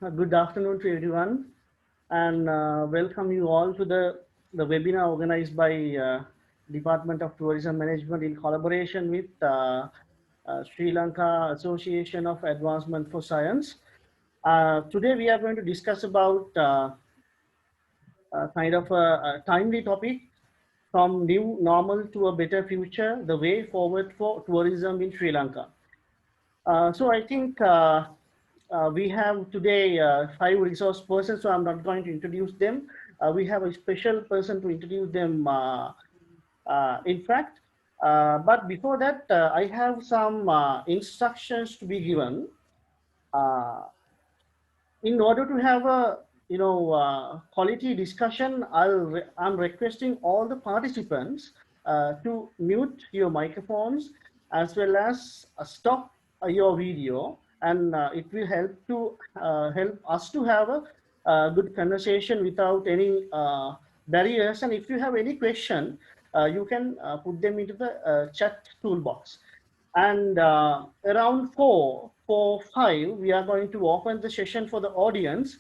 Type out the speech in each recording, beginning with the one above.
Good afternoon to everyone, and welcome you all to the webinar organized by Department of Tourism Management in collaboration with Sri Lanka Association of Advancement for Science. Today we are going to discuss about kind of a timely topic from new normal to a better future, the way forward for tourism in Sri Lanka. So I think we have today five resource persons, so I'm not going to introduce them. We have a special person to introduce them, in fact. But before that, I have some instructions to be given. Uh, in order to have a quality discussion, I'm requesting all the participants to mute your microphones as well as stop your video, and it will help us to have a good conversation without any barriers. And if you have any question, you can put them into the chat toolbox. And around 4, 5, we are going to open the session for the audience.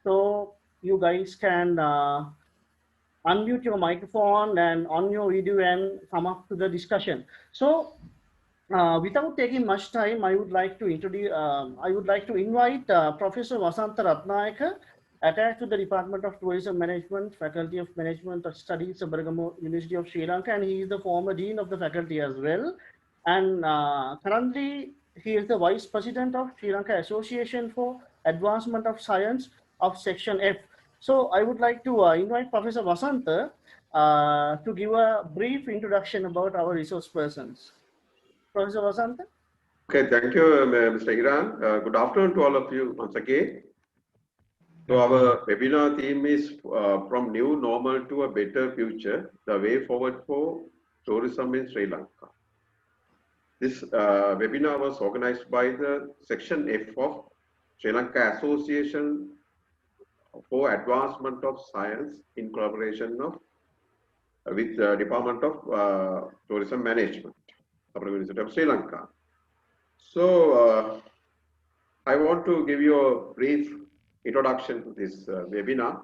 So you guys can unmute your microphone and on your video and come up to the discussion. So without taking much time, I would like to invite Professor Vasantha Ratnayaka, attached to the Department of Tourism Management, Faculty of Management Studies, Bergamo University of Sri Lanka, and he is the former dean of the faculty as well. And currently, he is the Vice President of Sri Lanka Association for Advancement of Science of Section F. So I would like to invite Professor Vasantha to give a brief introduction about our resource persons. Professor Vasantha? Okay, thank you, Mr. Iran. Good afternoon to all of you once again. So our webinar theme is from new normal to a better future, the way forward for tourism in Sri Lanka. This webinar was organized by the Section F of Sri Lanka Association for Advancement of Science in collaboration with the Department of Tourism Management, Government University of Sri Lanka. So I want to give you a brief introduction to this webinar.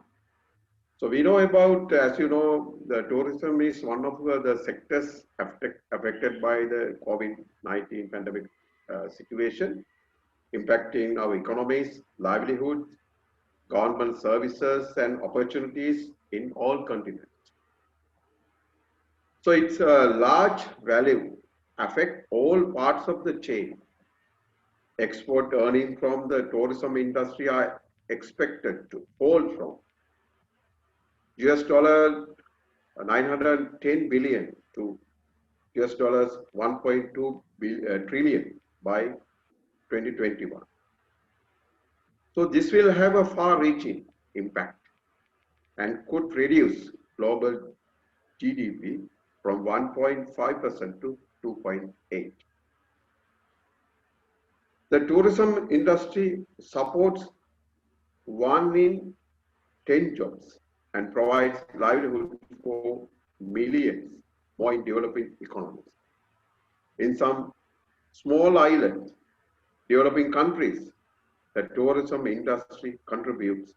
So we know about, as you know, the tourism is one of the sectors affected by the COVID-19 pandemic situation, impacting our economies, livelihoods, government services and opportunities in all continents. So it's a large value, affect all parts of the chain. Export earnings from the tourism industry are expected to fall from US dollar 910 billion to US dollars 1.2 trillion by 2021. So this will have a far-reaching impact and could reduce global GDP from 1.5% to 2.8%. The tourism industry supports 1 in 10 jobs and provides livelihood for millions more in developing economies. In some small island developing countries, the tourism industry contributes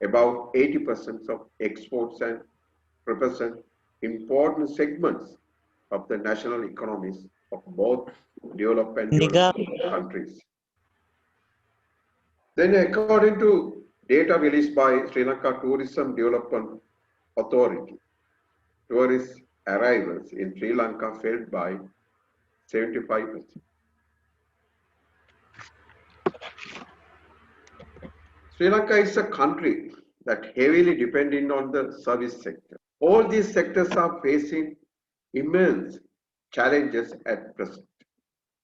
about 80% of exports and represent important segments of the national economies of both developed and developing countries. Then according to data released by Sri Lanka Tourism Development Authority, tourist arrivals in Sri Lanka fell by 75%. Sri Lanka is a country that heavily depending on the service sector. All these sectors are facing immense challenges at present.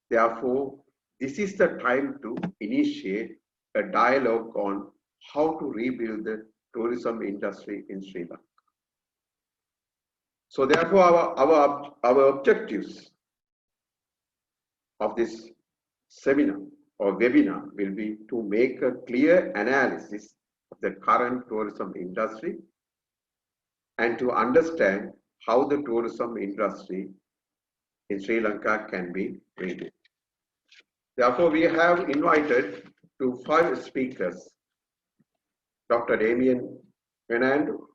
Therefore, this is the time to initiate a dialogue on how to rebuild the tourism industry in Sri Lanka. So therefore, our objectives of this seminar or webinar will be to make a clear analysis of the current tourism industry and to understand how the tourism industry in Sri Lanka can be rebuilt. Therefore, we have invited to 5 speakers. Dr. Damien Fernando.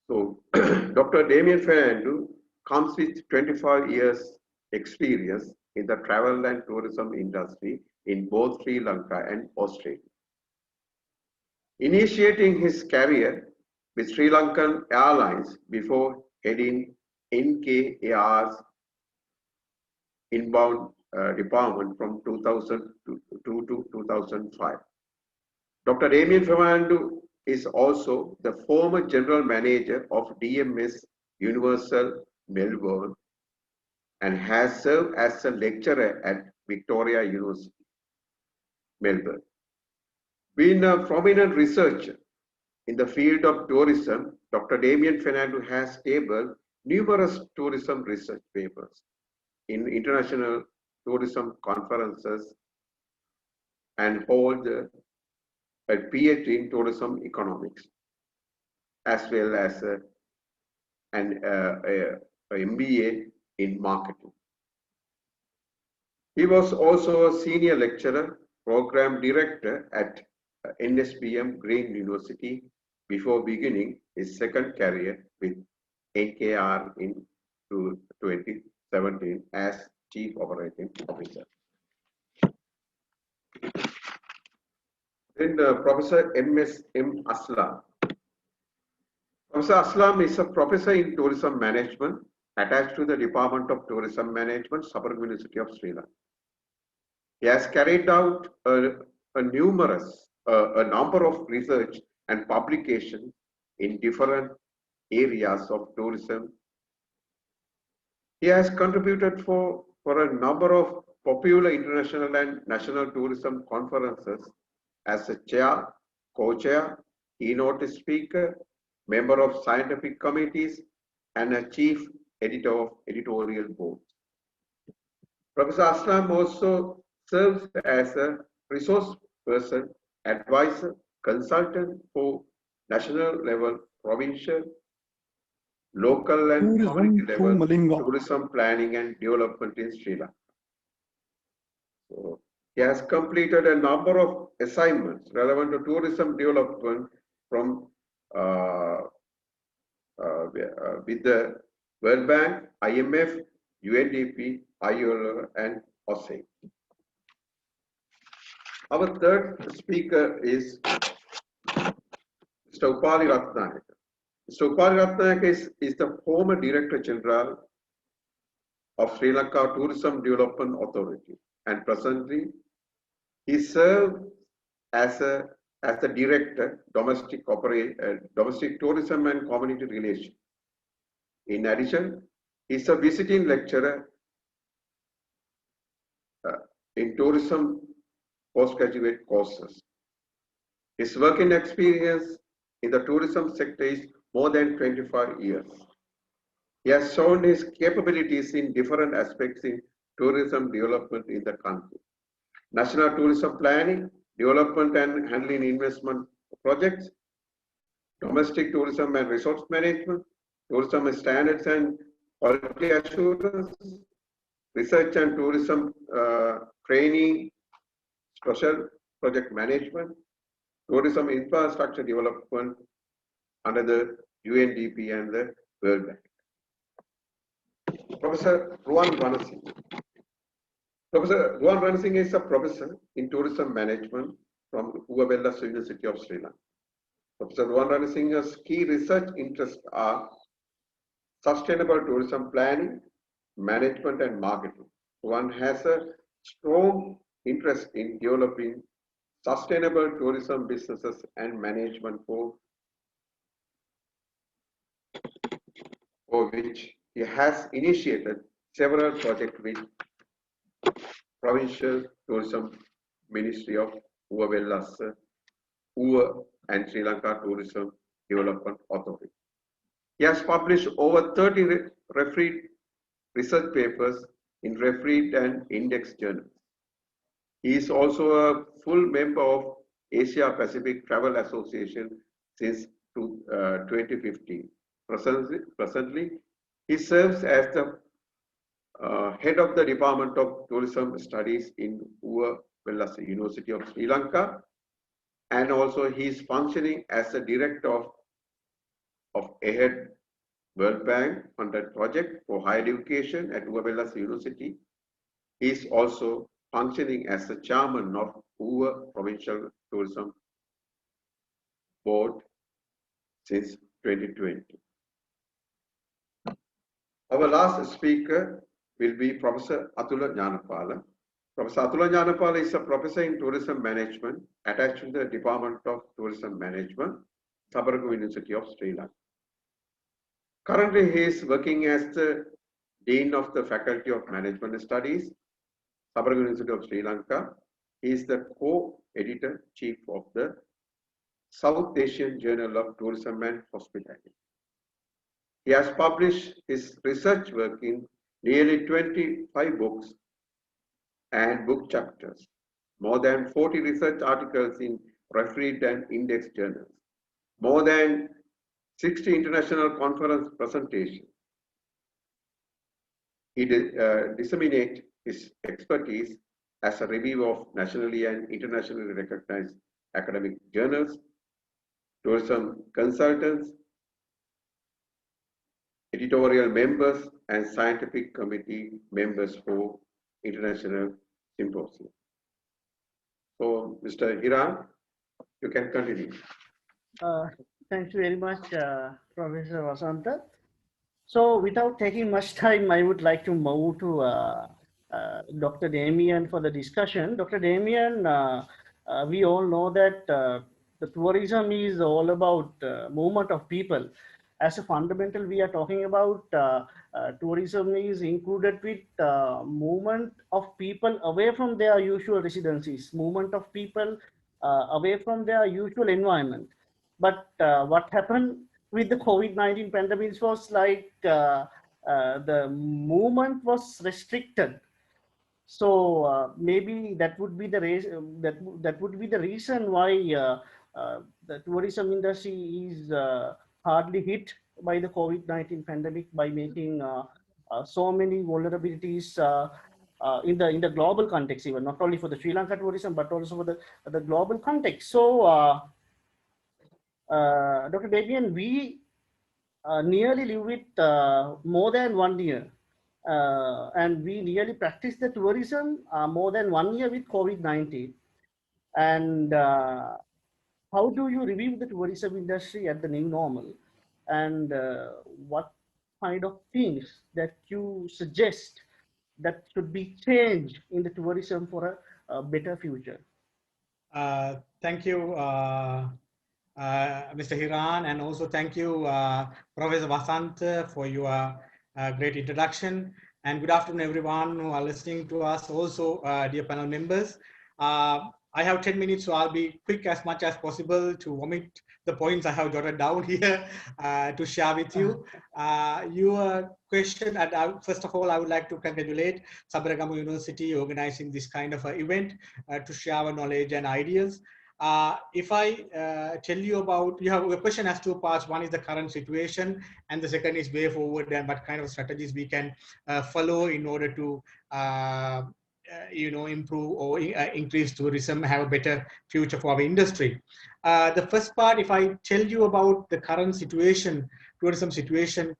So, Dr. Damien Fernando comes with 25 years experience in the travel and tourism industry in both Sri Lanka and Australia. Initiating his career with Sri Lankan Airlines before heading NKAR's inbound department from 2002 to 2005. Dr. Damien Fernando is also the former general manager of DMS Universal Melbourne and has served as a lecturer at Victoria University, Melbourne. Being a prominent researcher in the field of tourism, Dr. Damien Fernando has tabled numerous tourism research papers in international tourism conferences and holds a PhD in tourism economics, as well as an MBA in marketing. He was also a senior lecturer, program director at NSBM Green University before beginning his second career with NKR in 2017 as Chief Operating Officer. Then Professor M. Aslam. Professor Aslam is a professor in tourism management attached to the Department of Tourism Management, Suburban University of Sri Lanka. He has carried out a number of research and publications in different areas of tourism. He has contributed for a number of popular international and national tourism conferences as a chair, co-chair, keynote speaker, member of scientific committees, and a chief editor of editorial boards. Professor Aslam also serves as a resource person, advisor, consultant for national level, provincial, local and community level tourism planning and development in Sri Lanka. So, he has completed a number of assignments relevant to tourism development from with the World Bank, IMF, UNDP, ILO, and OSCE. Our third speaker is Mr. Upali Ratnayake. Mr. Upali Ratnayake is the former Director General of Sri Lanka Tourism Development Authority, and presently he serves as the Director, Domestic Tourism and Community Relations. In addition, he is a visiting lecturer in tourism postgraduate courses. His working experience in the tourism sector is more than 25 years. He has shown his capabilities in different aspects in tourism development in the country. National tourism planning, development and handling investment projects, domestic tourism and resource management, tourism standards and quality assurance, research and tourism training, special project management, tourism infrastructure development under the UNDP and the World Bank. Professor Ruan Ranasinghe. Professor Ruan Ranasinghe is a professor in tourism management from Uwabellas University of Sri Lanka. Professor Ruan Ranasinghe's key research interests are sustainable tourism planning, management, and marketing. One has a strong interest in developing sustainable tourism businesses and management for which he has initiated several projects with Provincial Tourism Ministry of Uwabellas, Uwa and Sri Lanka Tourism Development Authority. He has published over 30 refereed research papers in refereed and index journals. He is also a full member of Asia Pacific Travel Association since 2015. Presently, he serves as the head of the Department of Tourism Studies in Uwa Wella's University of Sri Lanka, and also he is functioning as a director of AHEAD World Bank funded project for higher education at Wella's University. He is also functioning as the chairman of Uva Provincial Tourism Board since 2020. Our last speaker will be Professor Atula Jnanapala. Professor Atula Jnanapala is a professor in tourism management attached to the Department of Tourism Management, Sabaragamu University of Sri Lanka. Currently, he is working as the Dean of the Faculty of Management Studies, Sabaragamu University of Sri Lanka. He is the co-editor-chief of the South Asian Journal of Tourism and Hospitality. He has published his research work in nearly 25 books and book chapters, more than 40 research articles in refereed and indexed journals, more than 60 international conference presentations. He disseminates his expertise as a reviewer of nationally and internationally recognized academic journals, tourism consultants, editorial members, and scientific committee members for international symposium. So, Mr. Hiran, you can continue. Thank you very much, Professor Vasanta. So without taking much time, I would like to move to Dr. Damien for the discussion. Dr. Damien, we all know that the tourism is all about movement of people. As a fundamental, we are talking about tourism is included with movement of people away from their usual residencies, movement of people away from their usual environment. But what happened with the COVID-19 pandemic was like the movement was restricted. So maybe that would be the reason. That would be the reason why the tourism industry is hardly hit by the COVID-19 pandemic by making so many vulnerabilities in the global context, even not only for the Sri Lanka tourism but also for the global context. So. Dr. Damien, we nearly live with more than 1 year. And we nearly practice the tourism more than 1 year with COVID-19. And how do you review the tourism industry at the new normal? And what kind of things that you suggest that should be changed in the tourism for a better future? Thank you, Mr. Hiran, and also thank you, Professor Vasant, for your great introduction. And good afternoon, everyone who are listening to us. Also, dear panel members. I have 10 minutes, so I'll be quick as much as possible to omit the points I have jotted down here to share with you. Your question, and first of all, I would like to congratulate Sabaragamu University organizing this kind of event to share our knowledge and ideas. If I tell you about, you have a question has two parts. One is the current situation, and the second is way forward and what kind of strategies we can follow in order to improve or increase tourism, have a better future for our industry. The first part, if I tell you about the current situation, tourism situation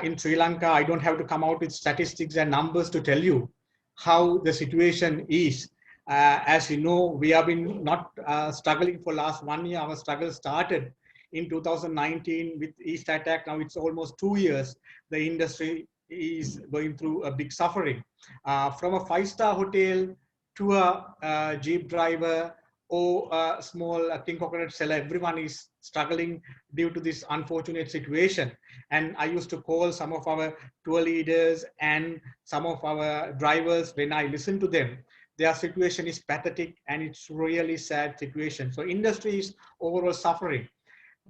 in Sri Lanka, I don't have to come out with statistics and numbers to tell you how the situation is. As you know, we have been not struggling for last 1 year. Our struggle started in 2019 with East attack. Now it's almost 2 years. The industry is going through a big suffering. From a 5-star hotel to a jeep driver or a small king coconut seller, everyone is struggling due to this unfortunate situation. And I used to call some of our tour leaders and some of our drivers. When I listen to them, their situation is pathetic and it's really sad situation. So industry is overall suffering.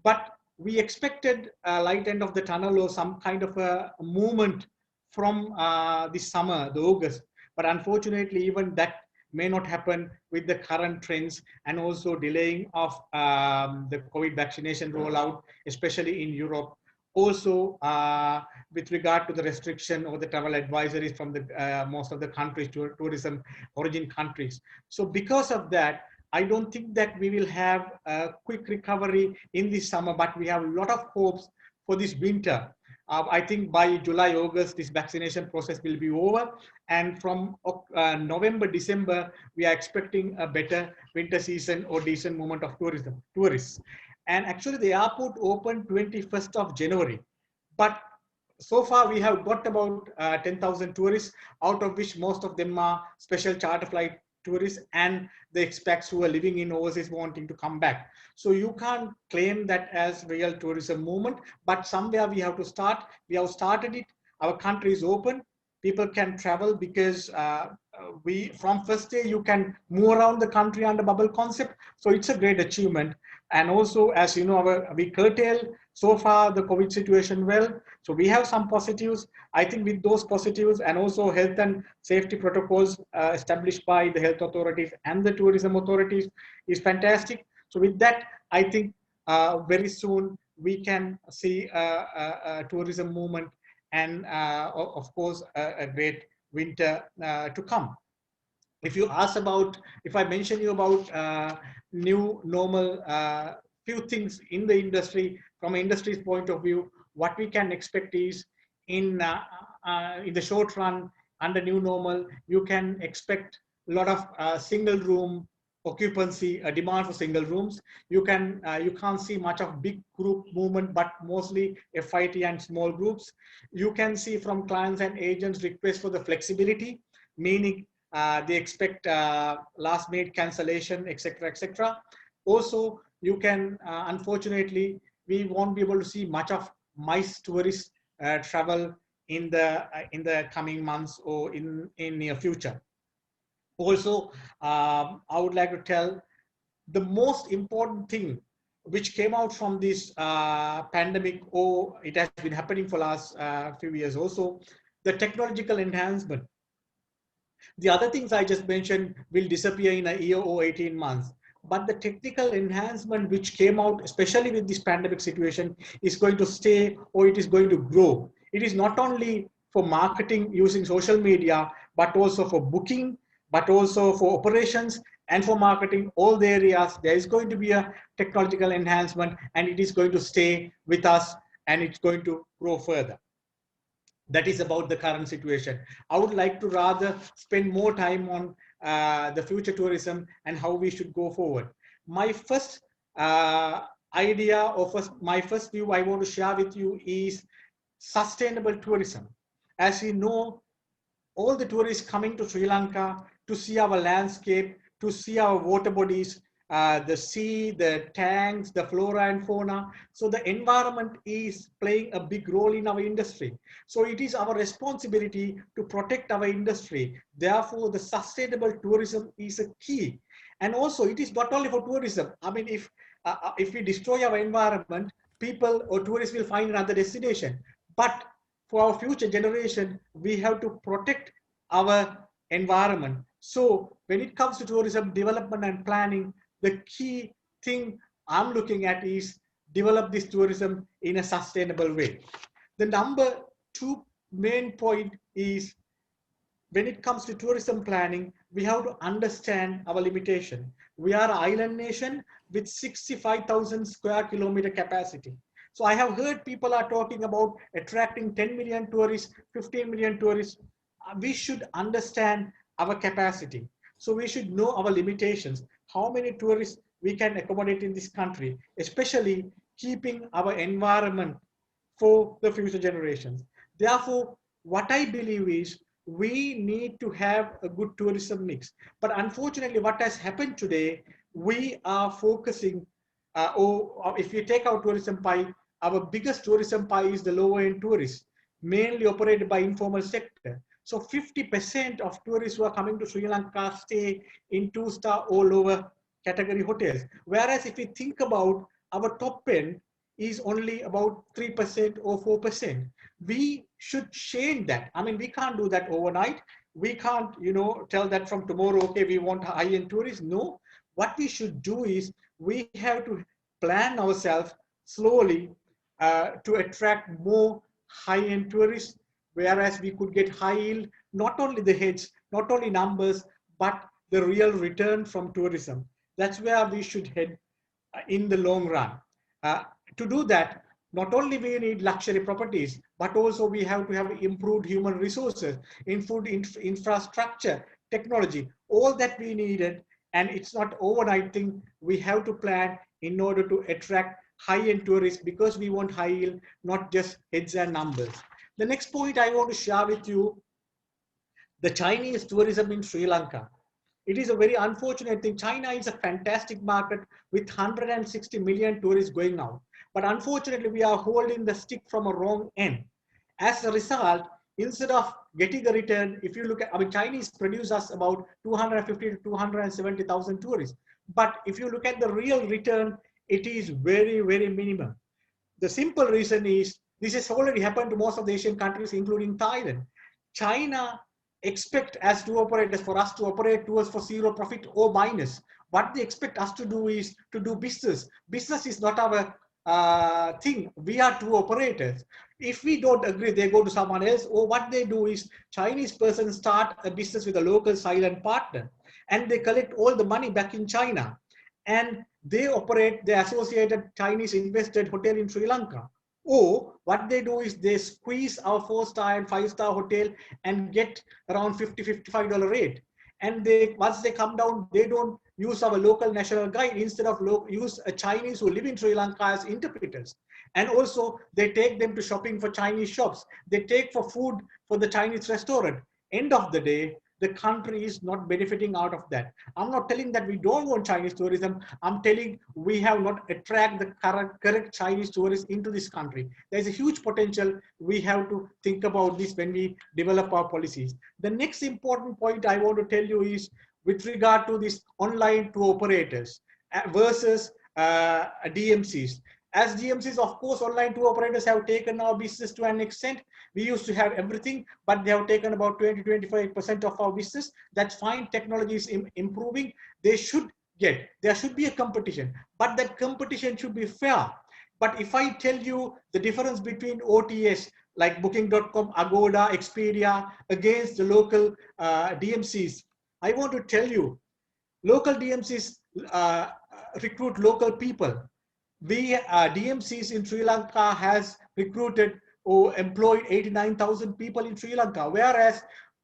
But we expected a light end of the tunnel or some kind of a movement from this summer, the August. But unfortunately, even that may not happen with the current trends and also delaying of the COVID vaccination rollout, especially in Europe Also, with regard to the restriction or the travel advisories from the most of the countries, tourism origin countries. So because of that, I don't think that we will have a quick recovery in this summer, but we have a lot of hopes for this winter. I think by July, August, this vaccination process will be over. And from November, December, we are expecting a better winter season or decent movement of tourists. And actually the airport opened 21st of January. But so far we have got about 10,000 tourists, out of which most of them are special charter flight tourists and the expats who are living in overseas wanting to come back. So you can't claim that as real tourism movement, but somewhere we have to start. We have started it. Our country is open. People can travel because we from first day you can move around the country under bubble concept. So it's a great achievement. And also, as you know, we curtail so far the COVID situation well. So we have some positives. I think with those positives and also health and safety protocols established by the health authorities and the tourism authorities is fantastic. So with that, I think very soon we can see a tourism movement and of course a great winter to come. If you ask about, if I mention you about new normal, few things in the industry, from an industry's point of view, what we can expect is in the short run, under new normal, you can expect a lot of single room occupancy, a demand for single rooms. You can't see much of big group movement, but mostly FIT and small groups. You can see from clients and agents request for the flexibility, meaning they expect last minute cancellation, etc., etc. Also, you can, unfortunately, we won't be able to see much of MICE tourist travel in the coming months or in near future. Also, I would like to tell the most important thing which came out from this pandemic, or it has been happening for last few years also, the technological enhancement. The other things I just mentioned will disappear in a year or 18 months. But the technical enhancement which came out, especially with this pandemic situation, is going to stay, or it is going to grow. It is not only for marketing using social media, but also for booking, but also for operations and for marketing, all the areas. There is going to be a technological enhancement, and it is going to stay with us, and it's going to grow further. That is about the current situation. I would like to rather spend more time on the future tourism and how we should go forward. My first idea, or my first view I want to share with you is sustainable tourism. As you know, all the tourists coming to Sri Lanka to see our landscape, to see our water bodies, the sea, the tanks, the flora and fauna. So the environment is playing a big role in our industry. So it is our responsibility to protect our industry. Therefore, the sustainable tourism is a key. And also, it is not only for tourism. I mean, if we destroy our environment, people or tourists will find another destination. But for our future generation, we have to protect our environment. So when it comes to tourism development and planning, the key thing I'm looking at is develop this tourism in a sustainable way. The number two main point is, when it comes to tourism planning, we have to understand our limitation. We are an island nation with 65,000 square kilometer capacity. So I have heard people are talking about attracting 10 million tourists, 15 million tourists. We should understand our capacity. So we should know our limitations, how many tourists we can accommodate in this country, especially keeping our environment for the future generations. Therefore, what I believe is we need to have a good tourism mix. But unfortunately, what has happened today, we are focusing, or if you take our tourism pie, our biggest tourism pie is the lower end tourists, mainly operated by informal sector. So 50% of tourists who are coming to Sri Lanka stay in 2-star or lower category hotels. Whereas if we think about our top end is only about 3% or 4%. We should change that. I mean, we can't do that overnight. We can't, tell that from tomorrow, okay, we want high-end tourists. No, what we should do is we have to plan ourselves slowly, to attract more high-end tourists, whereas we could get high yield, not only the heads, not only numbers, but the real return from tourism. That's where we should head in the long run. To do that, not only we need luxury properties, but also we have to have improved human resources, infrastructure, technology, all that we needed. And it's not overnight thing. We have to plan in order to attract high-end tourists, because we want high yield, not just heads and numbers. The next point I want to share with you, the Chinese tourism in Sri Lanka. It is a very unfortunate thing. China is a fantastic market with 160 million tourists going out. But unfortunately, we are holding the stick from a wrong end. As a result, instead of getting a return, if you look at, I mean, Chinese produce us about 250 to 270,000 tourists. But if you look at the real return, it is very, very minimum. The simple reason is, this has already happened to most of the Asian countries, including Thailand. China expect as tour operators for us to operate tours for zero profit or minus. What they expect us to do is to do business. Business is not our thing. We are tour operators. If we don't agree, they go to someone else, or what they do is Chinese person start a business with a local silent partner, and they collect all the money back in China, and they operate the associated Chinese invested hotel in Sri Lanka. Or what they do is they squeeze our 4-star and 5-star hotel and get around $50–55 rate. And they, once they come down, they don't use our local national guide. Instead of use a Chinese who live in Sri Lanka as interpreters. And also they take them to shopping for Chinese shops. They take for food for the Chinese restaurant. End of the day, the country is not benefiting out of that. I'm not telling that we don't want Chinese tourism. I'm telling we have not attracted the correct Chinese tourists into this country. There's a huge potential. We have to think about this when we develop our policies. The next important point I want to tell you is with regard to this online tour operators versus DMCs. As DMCs, of course, online tour operators have taken our business to an extent. We used to have everything, but they have taken about 20–25% of our business. That's fine. Technology is improving. There should be a competition, but that competition should be fair. But if I tell you the difference between OTAs like Booking.com, Agoda, Expedia against the local DMCs, I want to tell you, local DMCs recruit local people. We DMCs in Sri Lanka has recruited or employed 89,000 people in Sri Lanka, whereas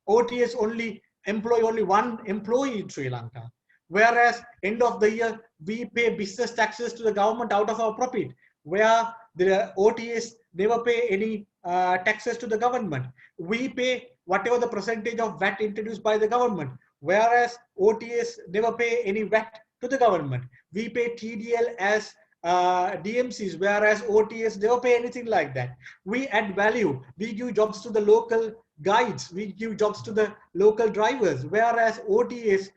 OTAs only employ only one employee in Sri Lanka. Whereas end of the year, we pay business taxes to the government out of our profit, where the OTAs never pay any taxes to the government. We pay whatever the percentage of VAT introduced by the government, whereas OTAs never pay any VAT to the government. We pay TDL as DMCs, whereas OTAs never pay anything like that. We add value. We give jobs to the local guides. We give jobs to the local drivers, whereas OTAs,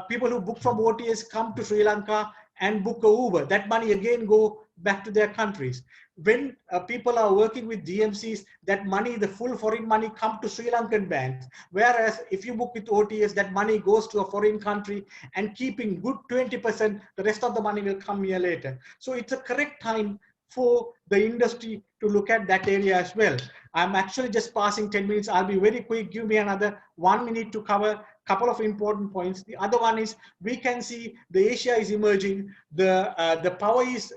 people who book from OTAs come to Sri Lanka and book a Uber. That money again go back to their countries. When people are working with DMCs, that money, the full foreign money, come to Sri Lankan banks. Whereas if you book with OTAs, that money goes to a foreign country and keeping good 20%, the rest of the money will come here later. So it's a correct time for the industry to look at that area as well. I'm actually just passing 10 minutes. I'll be very quick. Give me another 1 minute to cover a couple of important points. The other one is we can see the Asia is emerging. The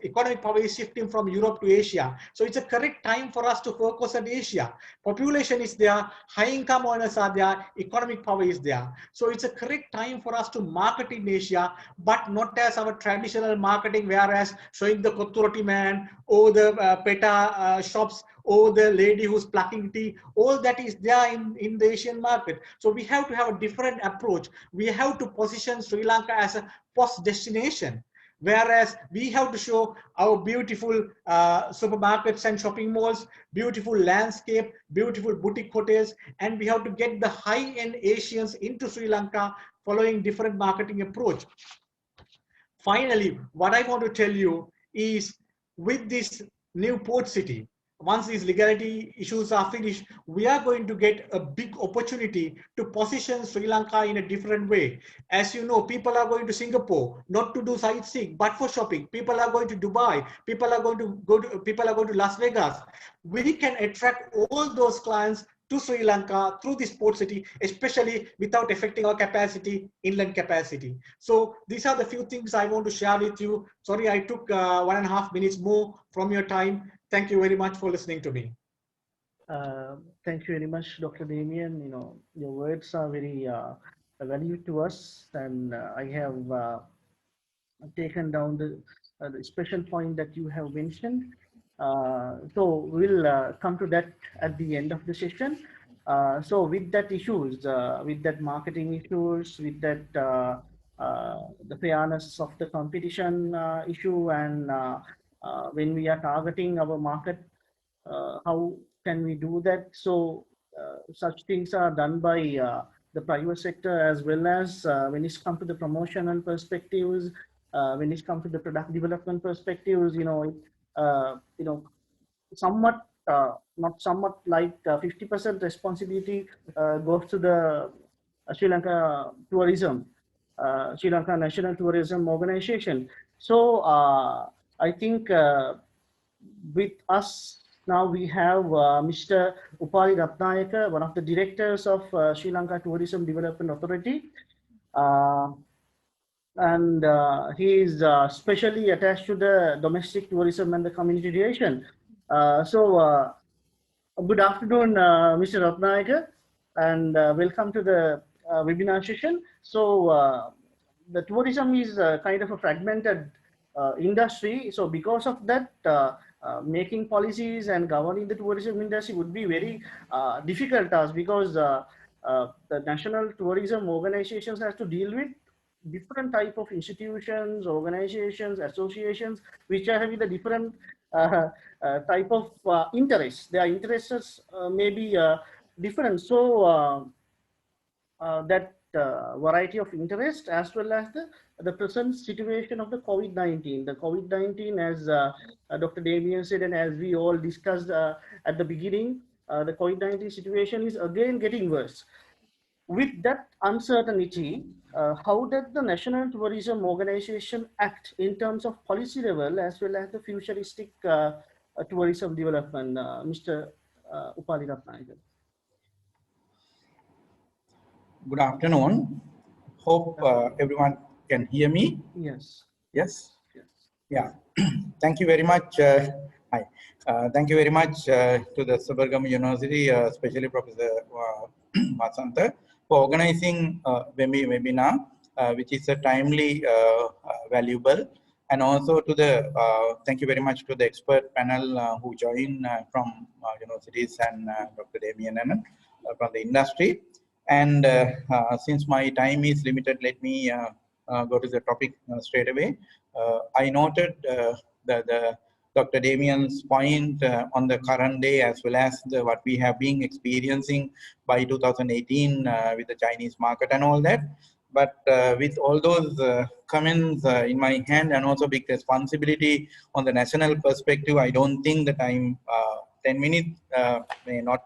economic power is shifting from Europe to Asia. So it's a correct time for us to focus on Asia. Population is there, high income earners are there, economic power is there. So it's a correct time for us to market in Asia, but not as our traditional marketing, whereas showing the Kotturoti man or the PETA shops or the lady who's plucking tea, all that is there in the Asian market. So we have to have a different approach. We have to position Sri Lanka as a post destination, whereas we have to show our beautiful supermarkets and shopping malls, beautiful landscape, beautiful boutique hotels, and we have to get the high-end Asians into Sri Lanka following different marketing approach. Finally, what I want to tell you is with this new port city, once these legality issues are finished, we are going to get a big opportunity to position Sri Lanka in a different way. As you know, people are going to Singapore not to do sightseeing, but for shopping. People are going to Dubai. People are going to Las Vegas. We can attract all those clients to Sri Lanka through this port city, especially without affecting our capacity, inland capacity. So these are the few things I want to share with you. Sorry, I took 1.5 minutes more from your time. Thank you very much for listening to me. Thank you very much, Dr. Damien. You know, your words are very valuable to us, and I have taken down the special point that you have mentioned. So we'll come to that at the end of the session. So with that issues, with that marketing issues, with that the fairness of the competition issue, and when we are targeting our market, how can we do that? So such things are done by the private sector, as well as when it's come to the promotional perspectives, when it's come to the product development perspectives, somewhat, not somewhat, like 50% responsibility goes to the Sri Lanka Tourism, Sri Lanka National Tourism Organization. So I think with us now we have Mr. Upali Ratnayaka, one of the directors of Sri Lanka Tourism Development Authority. And he is specially attached to the domestic tourism and the community relation. Good afternoon, Mr. Ratnayaka, and welcome to the webinar session. So the tourism is kind of a fragmented industry. So because of that, making policies and governing the tourism industry would be very difficult task, because the national tourism organizations have to deal with different type of institutions, organizations, associations, which are having the different type of interests. Their interests may be different. So that variety of interest, as well as the present situation of the COVID-19. The COVID-19, as Dr. Damien said, and as we all discussed at the beginning, the COVID-19 situation is again getting worse. With that uncertainty, how does the National Tourism Organization act in terms of policy level, as well as the futuristic tourism development? Mr. Upali Ratnayaka. Good afternoon. Hope everyone can hear me. Yes. Yes. Yes. Yeah. Thank you very much. Hi. Thank you very much to the Sabargama University, especially Professor Vasanta, for organizing webinar, which is a timely, valuable, and also to the thank you very much to the expert panel who joined from universities and Dr. Damien and from the industry. And since my time is limited, let me go to the topic straight away. I noted the Dr. Damien's point on the current day, as well as what we have been experiencing by 2018 with the Chinese market and all that. But with all those comments in my hand, and also big responsibility on the national perspective, I don't think the time 10 minutes may not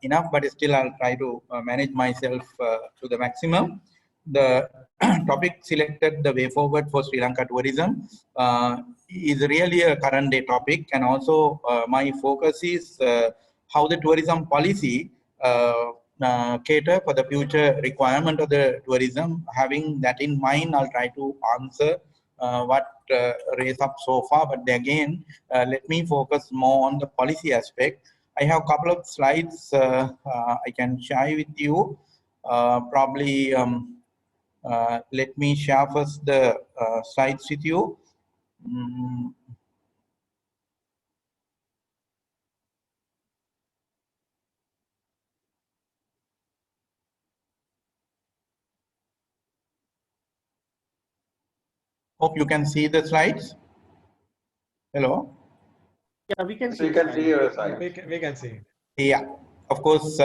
enough, but still I'll try to manage myself to the maximum. The topic selected, the way forward for Sri Lanka tourism, is really a current day topic, and also my focus is how the tourism policy cater for the future requirement of the tourism. Having that in mind, I'll try to answer what raised up so far, but again, let me focus more on the policy aspect. I have a couple of slides I can share with you. Probably let me share first the slides with you. Hope you can see the slides. Hello? Yeah, we can see. You can see your side. We can see. Yeah, of course,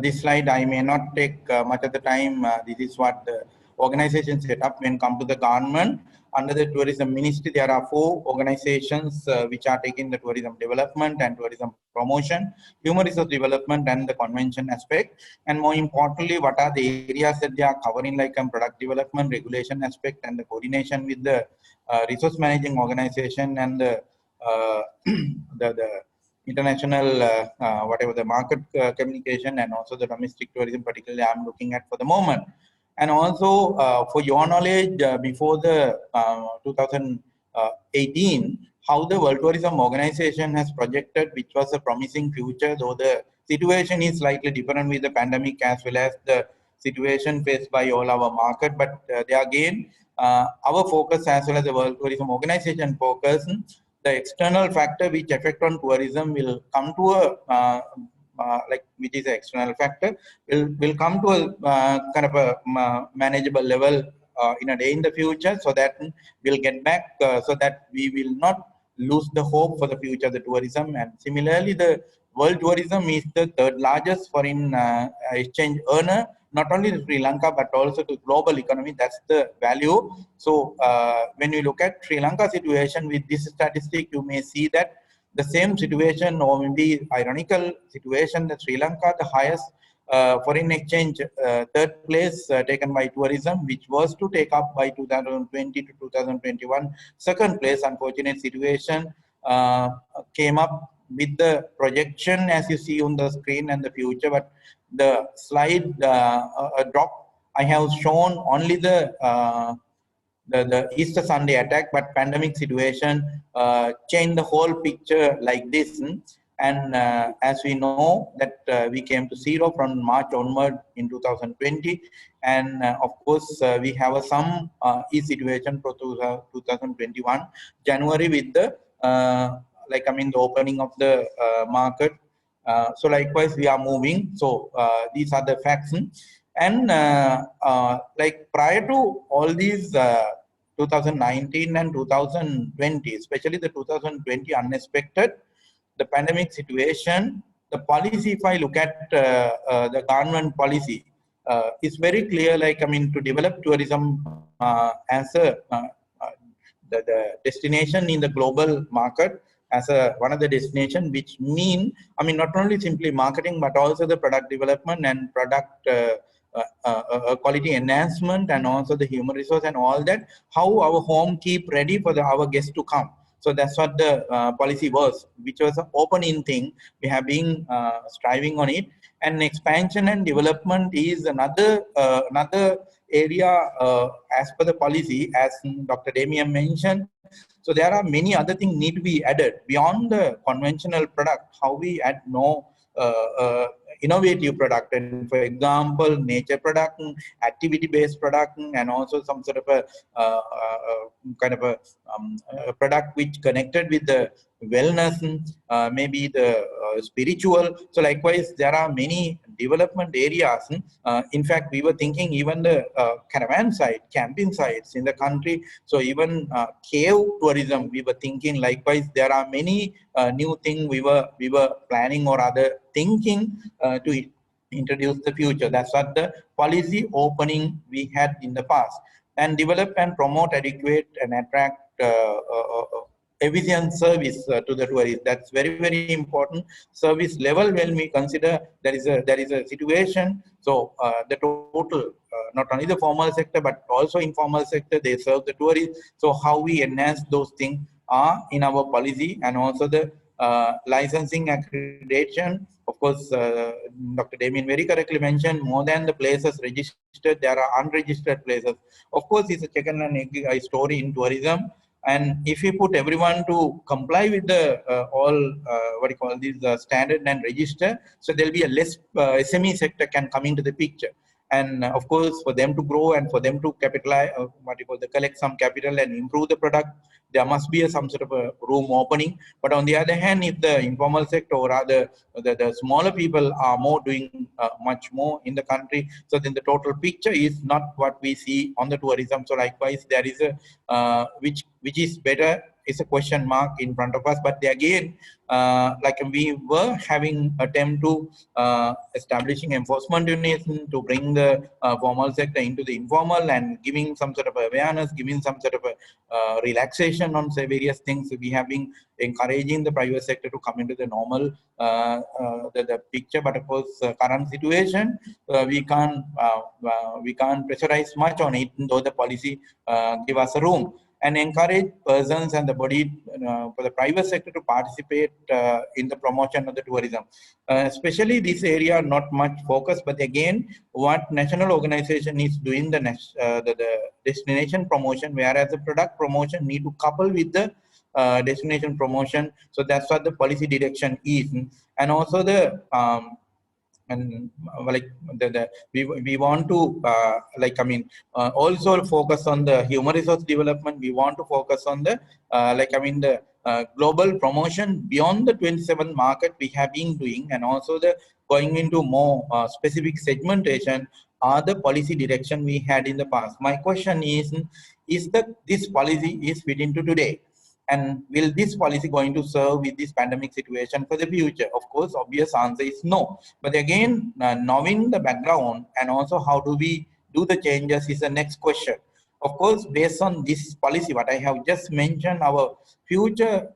this slide I may not take much of the time. This is what the organization set up when come to the government. Under the tourism ministry, there are 4 organizations which are taking the tourism development and tourism promotion, human resource development, and the convention aspect. And more importantly, what are the areas that they are covering, like product development, regulation aspect, and the coordination with the resource managing organization and the the international whatever the market communication, and also the domestic tourism particularly I'm looking at for the moment. And also for your knowledge, before the 2018, how the World Tourism Organization has projected, which was a promising future, though the situation is slightly different with the pandemic as well as the situation faced by all our market. But there again, our focus as well as the World Tourism Organization focus, the external factor which affect on tourism will come to a which is an external factor will come to a kind of a manageable level in a day in the future, so that we'll get back so that we will not lose the hope for the future of the tourism. And similarly, the world tourism is the 3rd largest foreign exchange earner, not only to Sri Lanka but also to global economy. That's the value. So when you look at Sri Lanka situation with this statistic, you may see that the same situation, or maybe ironical situation, that Sri Lanka, the highest foreign exchange 3rd place taken by tourism, which was to take up by 2020 to 2021. 2nd place, unfortunate situation, came up with the projection as you see on the screen and the future. But the slide drop, I have shown only the Easter Sunday attack, but pandemic situation changed the whole picture like this. And as we know that we came to 0 from March onward in 2020, and of course we have some ease situation for 2021 January with the the opening of the market. So likewise we are moving. So these are the facts. And like prior to all these 2019 and 2020, especially the 2020 unexpected, the pandemic situation, the policy, if I look at the government policy, is very clear, to develop tourism as a the destination in the global market, as one of the destination, which mean, not only simply marketing, but also the product development and product quality enhancement, and also the human resource and all that, how our home keep ready for our guests to come. So that's what the policy was, which was an open-in thing. We have been striving on it, and expansion and development is another area as per the policy, as Dr. Damien mentioned. So there are many other things need to be added beyond the conventional product. How we add more innovative product, and for example, nature product, activity-based product, and also some sort of a product which connected with the wellness, maybe the spiritual. So likewise, there are many development areas. In fact, we were thinking even the caravan site, camping sites in the country. So even cave tourism, we were thinking. Likewise, there are many new things we were planning or other thinking to introduce the future. That's what the policy opening we had in the past. And develop and promote adequate and attract efficient service to the tourists. That's very, very important. Service level, when we consider there is a situation. So the total, not only the formal sector but also informal sector, they serve the tourists. So how we enhance those things are in our policy, and also the licensing accreditation. Of course, Dr. Damien very correctly mentioned, more than the places registered, there are unregistered places. Of course, it's a chicken and egg story in tourism. And if we put everyone to comply with the standard and register, so there'll be a less SME sector can come into the picture. And of course, for them to grow and for them to capitalize, collect some capital and improve the product, there must be some sort of a room opening. But on the other hand, if the informal sector or rather the smaller people are doing much more in the country, so then the total picture is not what we see on the tourism. So likewise, there is a which is better is a question mark in front of us. But again, like we were having attempt to establishing enforcement units to bring the formal sector into the informal and giving some sort of awareness, giving some sort of a relaxation on say various things. We have been encouraging the private sector to come into the normal the picture. But of course, current situation, we can't pressurize much on it, though the policy give us a room, and encourage persons and the body for the private sector to participate in the promotion of the tourism. Especially this area, not much focus, but again, what national organization is doing the destination promotion, whereas the product promotion need to couple with the destination promotion. So that's what the policy direction is. And also the and like we want to also focus on the human resource development. We want to focus on the the global promotion beyond the 27 market we have been doing, and also the going into more specific segmentation are the policy direction we had in the past. My question is this policy is fit into today? And will this policy going to serve with this pandemic situation for the future? Of course, obvious answer is no. But again, knowing the background and also how do we do the changes is the next question. Of course, based on this policy, what I have just mentioned, our future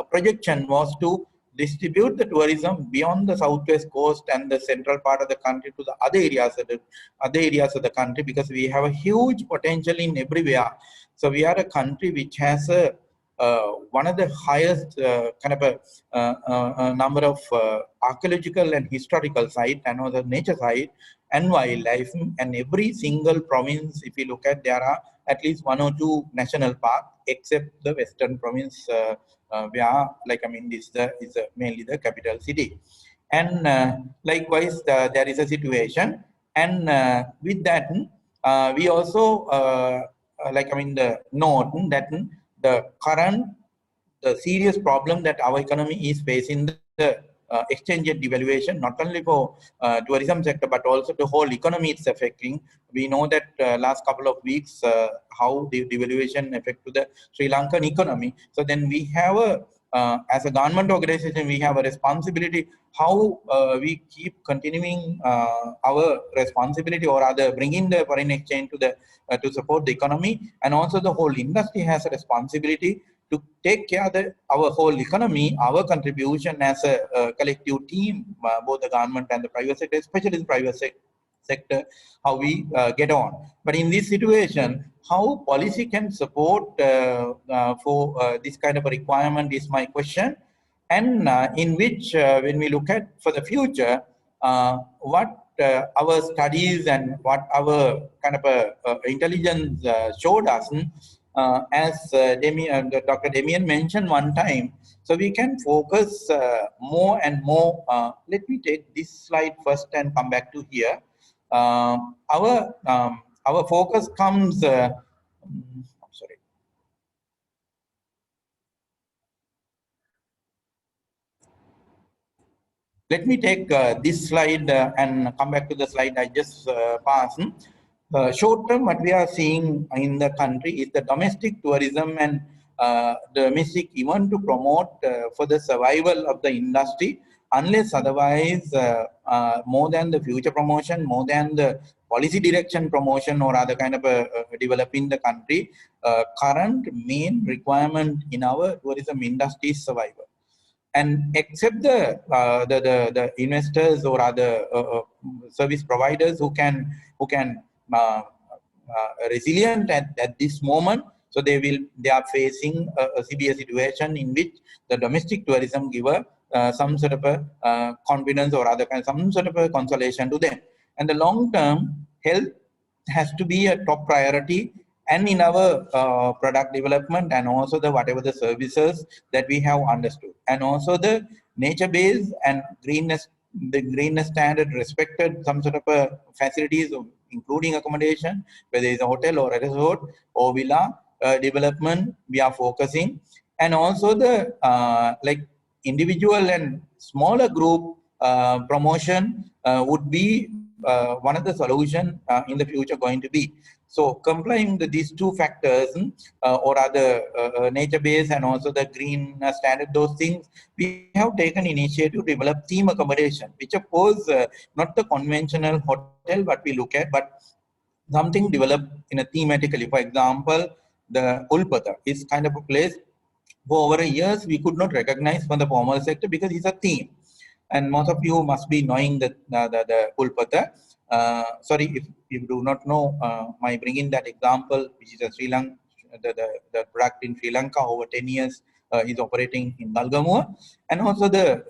projection was to distribute the tourism beyond the southwest coast and the central part of the country to the other areas of the country, because we have a huge potential in everywhere. So we are a country which has a one of the highest number of archaeological and historical site, and also nature site and wildlife. And every single province, if you look at, there are at least 1 or 2 national parks, except the western province, where this is mainly the capital city. And likewise, there is a situation, and with that, we also the note that the serious problem that our economy is facing, the exchange rate devaluation, not only for tourism sector, but also the whole economy it's affecting. We know that last couple of weeks, how the devaluation affected the Sri Lankan economy. So then we have as a government organization, we have a responsibility how we keep continuing our responsibility, or rather bringing the foreign exchange to the to support the economy. And also the whole industry has a responsibility to take care of our whole economy, our contribution as a collective team, both the government and the private sector, especially the private sector, how we get on. But in this situation, how policy can support for this kind of a requirement is my question. And in which, when we look at for the future, what our studies and what our kind of intelligence showed us, as Dr. Damien mentioned one time, so we can focus more and more. Let me take this slide first and come back to here. Our focus comes. Sorry. Let me take this slide and come back to the slide I just passed. Short term, what we are seeing in the country is the domestic tourism and domestic event to promote for the survival of the industry, unless otherwise more than the future promotion, more than the policy direction promotion, or other kind of developing the country, current main requirement in our tourism industry is survival. And except the investors or other service providers who can resilient at this moment, so they are facing a severe situation in which the domestic tourism give some sort of a confidence or other kind, some sort of a consolation to them. And the long term health has to be a top priority, and in our product development, and also the whatever the services that we have understood, and also the nature based and greenness, the greenness standard respected, some sort of facilities including accommodation, whether it's a hotel or a resort or villa development we are focusing. And also the individual and smaller group promotion would be one of the solution in the future going to be. So complying with these two factors, or other nature-based and also the green standard, those things, we have taken initiative to develop theme accommodation, which of course not the conventional hotel what we look at, but something developed in a thematically. For example, the Ulpata is kind of a place for over years we could not recognize from the formal sector because it's a theme. And most of you must be knowing that the Ulpata. Sorry if you do not know, my bringing that example, which is a Sri Lanka, the product in Sri Lanka over 10 years is operating in Galgamua, and also the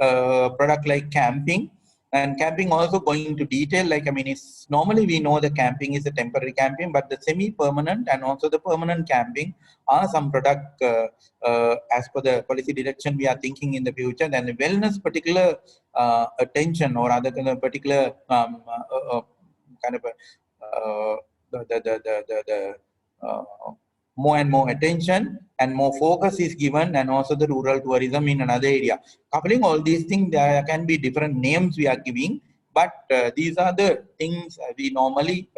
product like camping. And camping also going into detail, like, I mean, it's normally we know the camping is a temporary camping, but the semi-permanent and also the permanent camping are some product as per the policy direction we are thinking in the future. Then the wellness particular attention or other kind of particular kind of more and more attention and more focus is given, and also the rural tourism in another area. Coupling all these things, there can be different names we are giving, but these are the things we normally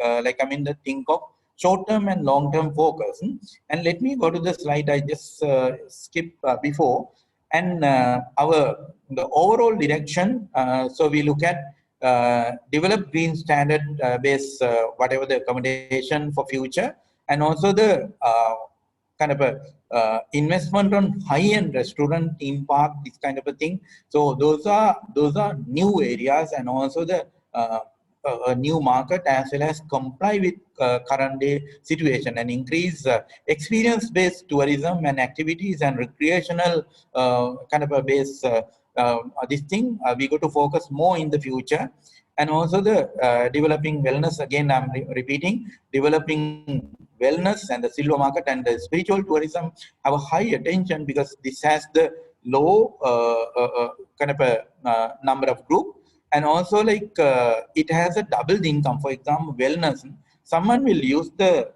think of short-term and long-term focus. And let me go to the slide I just skipped before. And the overall direction, so we look at develop green standard based whatever the accommodation for future, and also the kind of a investment on high-end restaurant, theme park, this kind of a thing. So those are new areas, and also the a new market, as well as comply with current day situation and increase experience-based tourism and activities and recreational kind of a base. This thing we go to focus more in the future. And also the developing wellness, again I'm repeating, developing wellness and the silver market and the spiritual tourism have a high attention, because this has the low kind of a number of group, and also like it has a doubled income. For example, wellness, someone will use the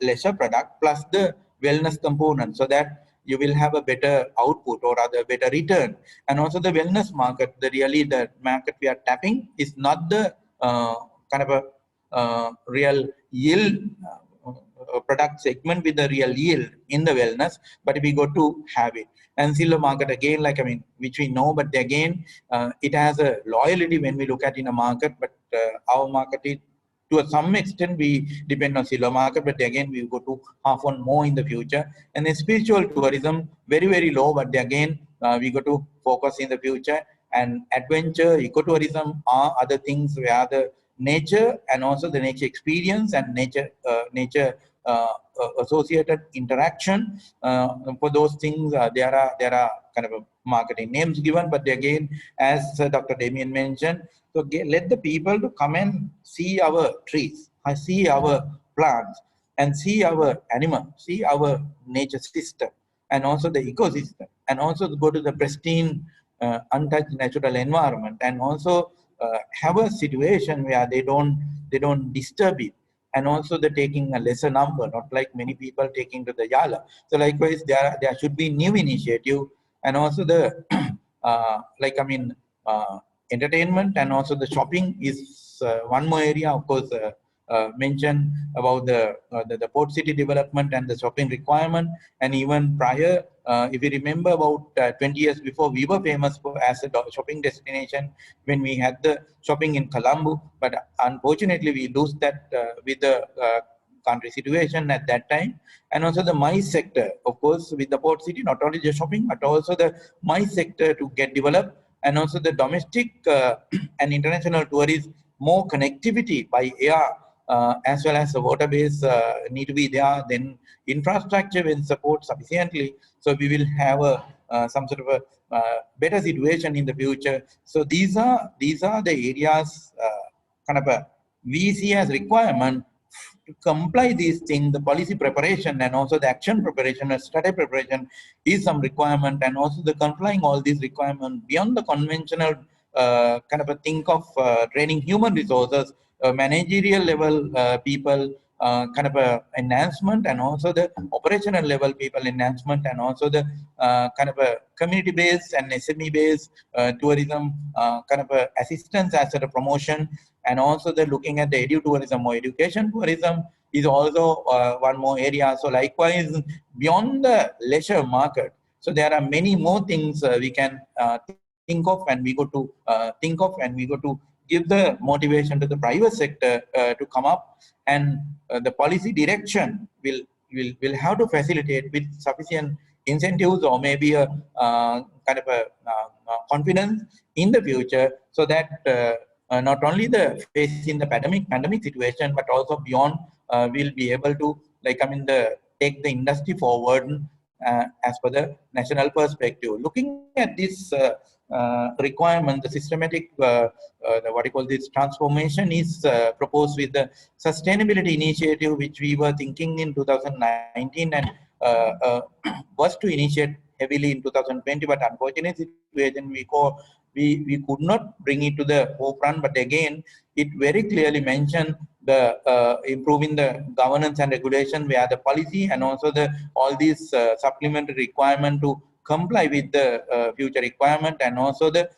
leisure product plus the wellness component, so that you will have a better output or rather better return. And also the wellness market, the market we are tapping is not the kind of a real yield product segment with the real yield in the wellness, but we go to have it. And silver market, again, like, I mean, which we know, but again, it has a loyalty when we look at in a market, but our market is, to some extent, we depend on silver market, but again, we go to half on more in the future. And then spiritual tourism, very, very low, but again, we go to focus in the future. And adventure, ecotourism are other things where the nature and also the nature experience and nature associated interaction. For those things, there are kind of a marketing names given, but again, as Dr. Damien mentioned, so let the people to come and see our trees, see our plants, and see our animals, see our nature system, and also the ecosystem, and also go to the pristine, untouched natural environment, and also have a situation where they don't disturb it. And also the taking a lesser number, not like many people taking to the Yala. So likewise, there should be new initiative, and also the entertainment and also the shopping is one more area. Of course, mentioned about the port city development and the shopping requirement. And even prior, if you remember about 20 years before, we were famous for as a shopping destination when we had the shopping in Colombo. But unfortunately, we lose that with the country situation at that time. And also the MICE sector, of course, with the port city, not only the shopping, but also the MICE sector to get developed. And also the domestic and international tourists, more connectivity by air as well as the water base need to be there. Then infrastructure will support sufficiently, so we will have some sort of a better situation in the future. So these are the areas kind of we see as requirement to comply these things. The policy preparation and also the action preparation and strategy preparation is some requirement, and also the complying all these requirements beyond the conventional kind of a think of training human resources, managerial level people kind of a enhancement, and also the operational level people enhancement, and also the kind of a community based and SME based tourism kind of a assistance as a promotion, and also the looking at the edu tourism or education tourism, is also one more area. So likewise, beyond the leisure market, so there are many more things we can think of, and we go to give the motivation to the private sector to come up, and the policy direction will have to facilitate with sufficient incentives, or maybe a kind of a confidence in the future, so that not only the facing the pandemic situation, but also beyond, we'll be able to take the industry forward as per the national perspective. Looking at this requirement, the systematic what you call this transformation is proposed with the sustainability initiative, which we were thinking in 2019 and was to initiate heavily in 2020, but unfortunate situation we could not bring it to the forefront. But again, it very clearly mentioned the improving the governance and regulation via the policy, and also the all these supplementary requirement to comply with the future requirement, and also the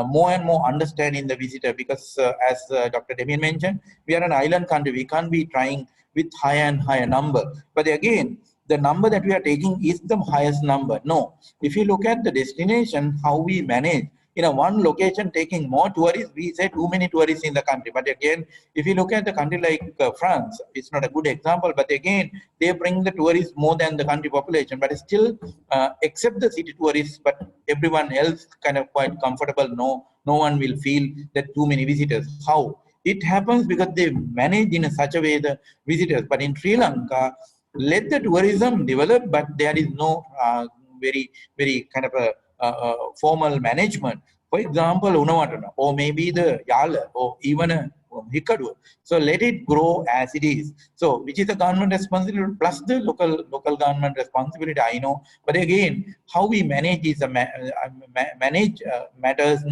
more and more understanding the visitor, because as Dr. Demian mentioned, we are an island country. We can't be trying with higher and higher number. But again, the number that we are taking is the highest number. No, if you look at the destination, how we manage, in a one location taking more tourists, we say too many tourists in the country. But again, if you look at the country like France, it's not a good example, but again, they bring the tourists more than the country population, but still except the city tourists, but everyone else kind of quite comfortable. No one will feel that too many visitors. How? It happens because they manage in such a way the visitors. But in Sri Lanka, let the tourism develop, but there is no very kind of a formal management. For example, Unawatana, or maybe the Yala, or even a Hikadu. So let it grow as it is. So which is the government responsibility plus the local government responsibility, I know. But again, how we manage is manage matters.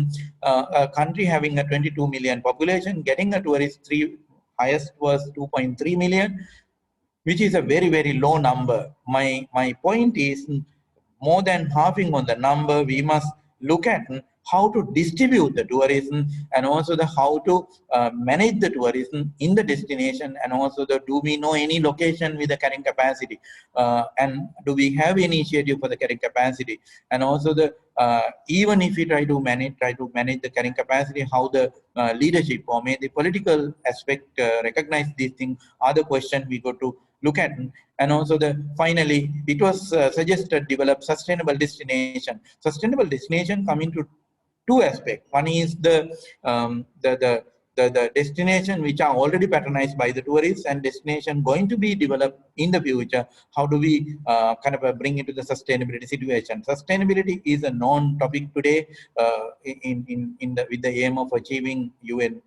A country having a 22 million population, getting a tourist highest was 2.3 million, which is a very low number. My point is, more than halving on the number, we must look at how to distribute the tourism, and also the how to manage the tourism in the destination, and also the do we know any location with the carrying capacity, and do we have initiative for the carrying capacity, and also the even if we try to manage the carrying capacity, how the leadership or maybe the political aspect recognize these things are the question we go to look at. And also finally it was suggested develop sustainable destination. Sustainable destination come into two aspects. One is the destination which are already patronized by the tourists, and destination going to be developed in the future. How do we kind of bring it to the sustainability situation? Sustainability is a known topic today with the aim of achieving UN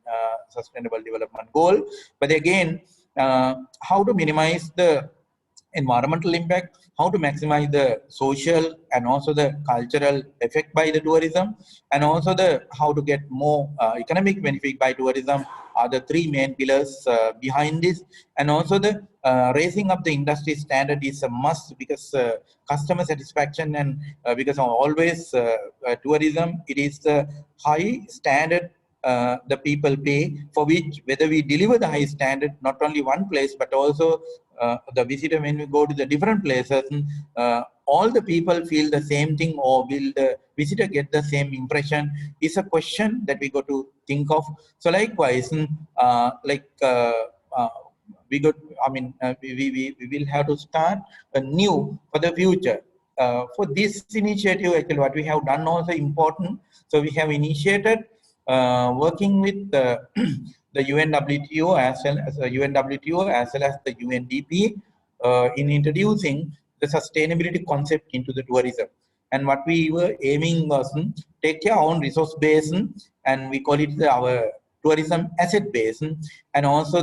Sustainable Development Goal. But again, how to minimize the environmental impact, how to maximize the social and also the cultural effect by the tourism, and also how to get more economic benefit by tourism are the three main pillars behind this. And also raising up the industry standard is a must, because customer satisfaction and because of always tourism, it is the high standard the people pay, for which whether we deliver the high standard, not only one place, but also the visitor, when we go to the different places, all the people feel the same thing, or will the visitor get the same impression, is a question that we got to think of. So likewise, we will have to start new for the future. For this initiative, actually what we have done also important. So we have initiated working with the UNWTO as well as the UNDP in introducing the sustainability concept into the tourism. And what we were aiming was take care our own resource base, and we call it our tourism asset base, and also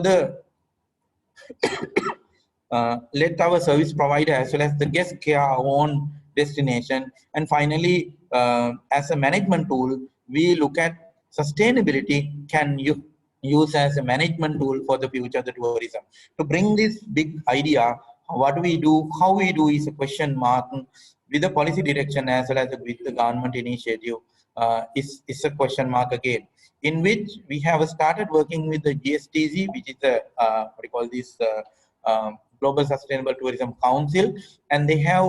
let our service provider as well as the guest care our own destination. And finally, as a management tool, we look at sustainability can you use as a management tool for the future of the tourism. To bring this big idea, what we do, how we do is a question mark. With the policy direction as well as with the government initiative is a question mark again, in which we have started working with the GSTC, which is the what we call this Global Sustainable Tourism Council, and they have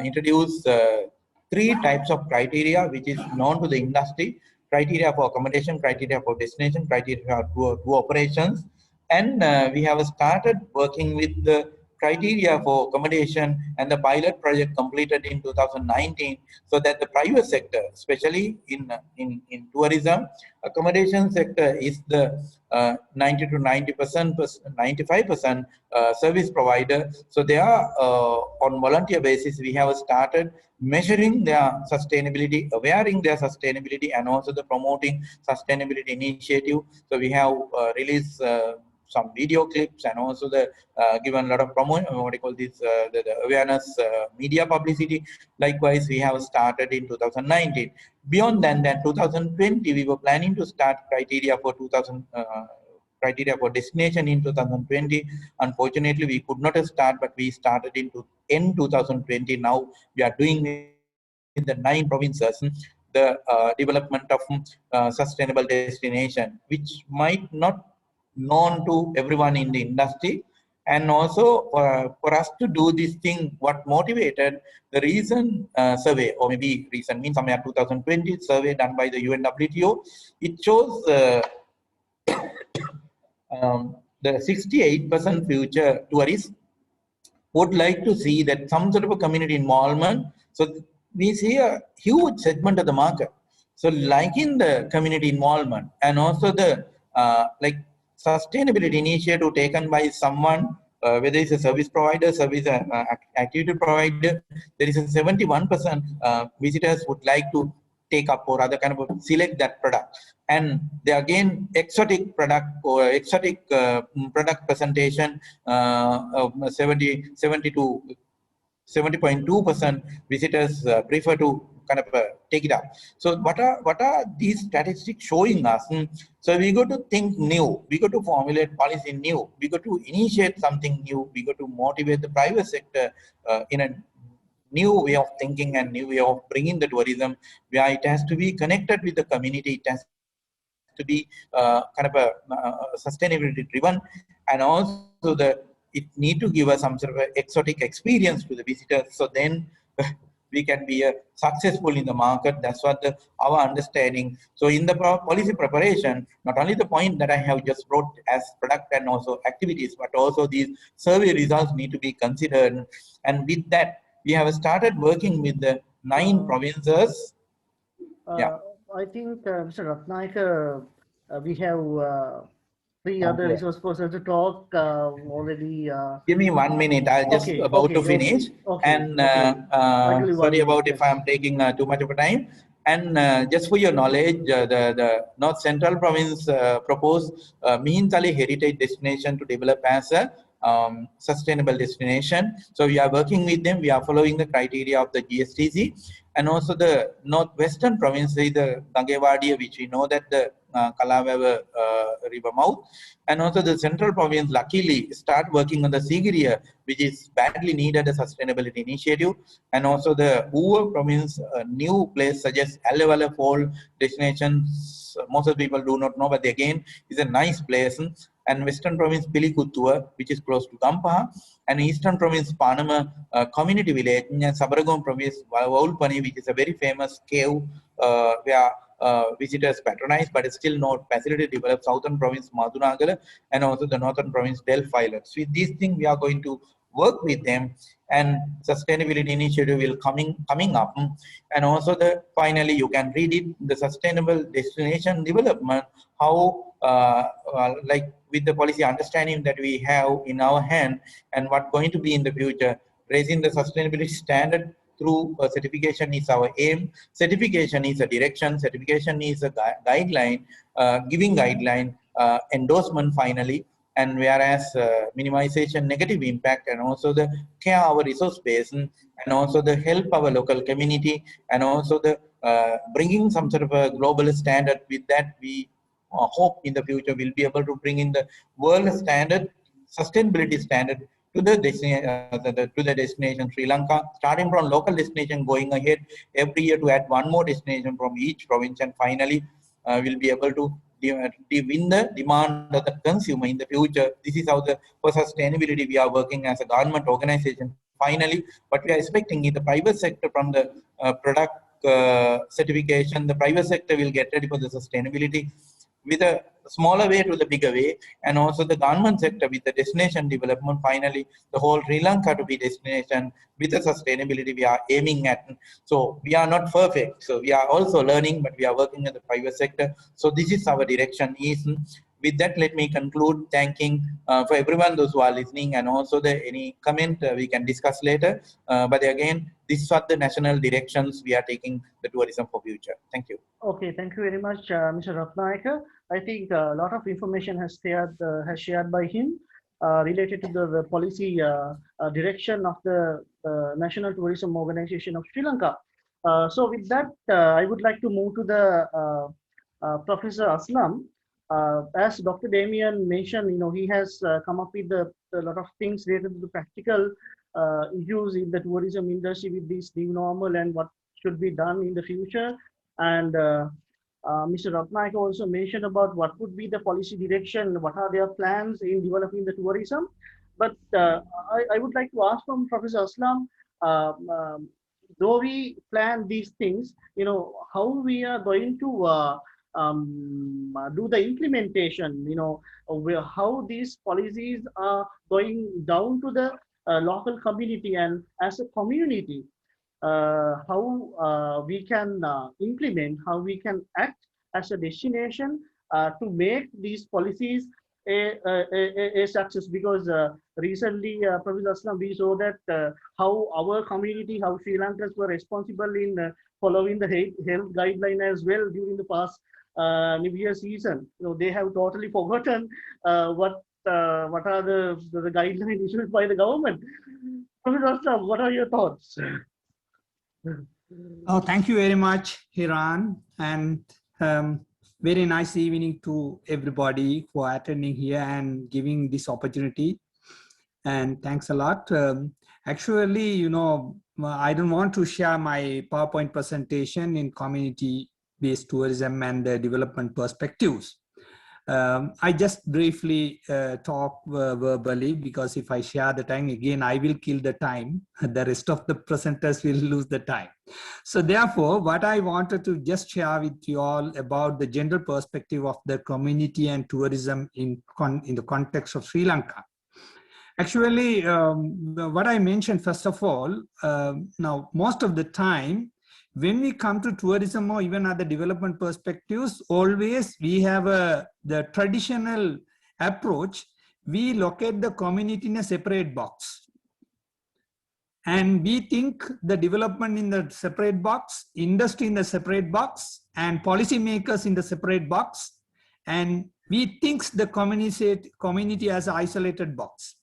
introduced 3 types of criteria which is known to the industry: criteria for accommodation, criteria for destination, criteria for tour operations. And we have started working with the criteria for accommodation, and the pilot project completed in 2019, so that the private sector, especially in tourism, accommodation sector is the 90 to 90%, 95% service provider. So they are on volunteer basis. We have started measuring their sustainability, awareing their sustainability, and also the promoting sustainability initiative. So we have released some video clips, and also the given a lot of promotion, what you call this, the awareness media publicity. Likewise, we have started in 2019. Beyond that, 2020, we were planning to start criteria for criteria for destination in 2020. Unfortunately, we could not start, but we started in 2020. Now we are doing in the 9 provinces the development of sustainable destination, which might not known to everyone in the industry. And also for us to do this thing, what motivated the recent survey, or maybe recent means somewhere 2020 survey done by the UNWTO. It shows the 68% future tourists would like to see that some sort of a community involvement. So we see a huge segment of the market. So liking the community involvement, and also the like sustainability initiative taken by someone, whether it's a service provider, service activity provider, there is a 71% visitors would like to take up or other kind of select that product. And they again exotic product or exotic product presentation, 70.2% visitors prefer to kind of take it up. So what are these statistics showing us? So we got to think new, we got to formulate policy new, we got to initiate something new, we got to motivate the private sector in a new way of thinking and new way of bringing the tourism, where it has to be connected with the community, it has to be kind of a sustainability driven, and also it need to give us some sort of exotic experience to the visitors. So then we can be successful in the market. That's what our understanding. So in the policy preparation, not only the point that I have just brought as product and also activities, but also these survey results need to be considered. And with that, we have started working with the 9 provinces. Yeah. I think, Mr. Ratnayake, we have 3 other resource persons to talk already. Give me 1 minute. I'll just to finish. And sorry about if I'm taking too much of a time. And just for your knowledge, the North Central Province proposed Mihintale Heritage Destination to develop as a sustainable destination. So we are working with them. We are following the criteria of the GSTC. And also the Northwestern Province, the Gangewadiya, which we know that the Kalaweva river mouth. And also the Central Province, luckily, start working on the Sigiriya, which is badly needed a sustainability initiative. And also the Uva Province, a new place suggests Allevala Fall destinations. Most of the people do not know, but again, is a nice place. And Western Province, Pilikuttua, which is close to Gampaha, and Eastern Province, Panama Community Village, and Sabaragam Province, Vaulpani, which is a very famous cave where visitors patronize, but it's still not facility developed. Southern Province, Madunagala, and also the Northern Province, Delphi Islets. With these things, we are going to work with them, and sustainability initiative will coming up. And also finally you can read it, the sustainable destination development, how like with the policy understanding that we have in our hand, and what going to be in the future, raising the sustainability standard through certification is our aim. Certification is a direction, certification is a guideline, giving guideline, endorsement finally. And whereas minimization negative impact, and also the care our resource base, and also the help our local community, and also the bringing some sort of a global standard. With that, we hope in the future we'll be able to bring in the world standard, sustainability standard to the destination Sri Lanka, starting from local destination, going ahead every year to add 1 more destination from each province, and finally we'll be able to win the demand of the consumer in the future. This is how for sustainability we are working as a government organization. Finally, what we are expecting in the private sector from the product certification, the private sector will get ready for the sustainability with a smaller way to the bigger way, and also the government sector with the destination development. Finally, the whole Sri Lanka to be destination with the sustainability we are aiming at. So we are not perfect. So we are also learning, but we are working in the private sector. So this is our direction. With that, let me conclude thanking for everyone, those who are listening, and also any comment we can discuss later. But again, these are the national directions we are taking the tourism for future. Thank you. Okay, thank you very much, Mr. Ratnayake. I think a lot of information has shared by him related to the policy direction of the National Tourism Organization of Sri Lanka. So with that, I would like to move to the Professor Aslam. As Dr. Damien mentioned, he has come up with a lot of things related to the practical issues in the tourism industry with this new normal and what should be done in the future. And Mr. Ratnayake also mentioned about what would be the policy direction, what are their plans in developing the tourism. But I would like to ask from Professor Aslam, though we plan these things, how we are going to do the implementation, how these policies are going down to the local community, and as a community, how we can implement, how we can act as a destination to make these policies a success. Because recently, Professor Aslam, we saw that how our community, how Sri Lankans were responsible in following the health guideline as well during the past New Year season. They have totally forgotten what are the guidelines issued by the government. Professor Aslam, what are your thoughts? Oh, thank you very much, Hiran, and very nice evening to everybody for attending here and giving this opportunity. And thanks a lot. Actually, I don't want to share my PowerPoint presentation in community-based tourism and development perspectives. I just briefly talk verbally, because if I share the time again, I will kill the time. The rest of the presenters will lose the time. So therefore, what I wanted to just share with you all about the general perspective of the community and tourism in the context of Sri Lanka. Actually, what I mentioned, first of all, now most of the time, when we come to tourism or even other development perspectives, always we have the traditional approach. We locate the community in a separate box. And we think the development in the separate box, industry in the separate box, and policymakers in the separate box. And we think the community as an isolated box.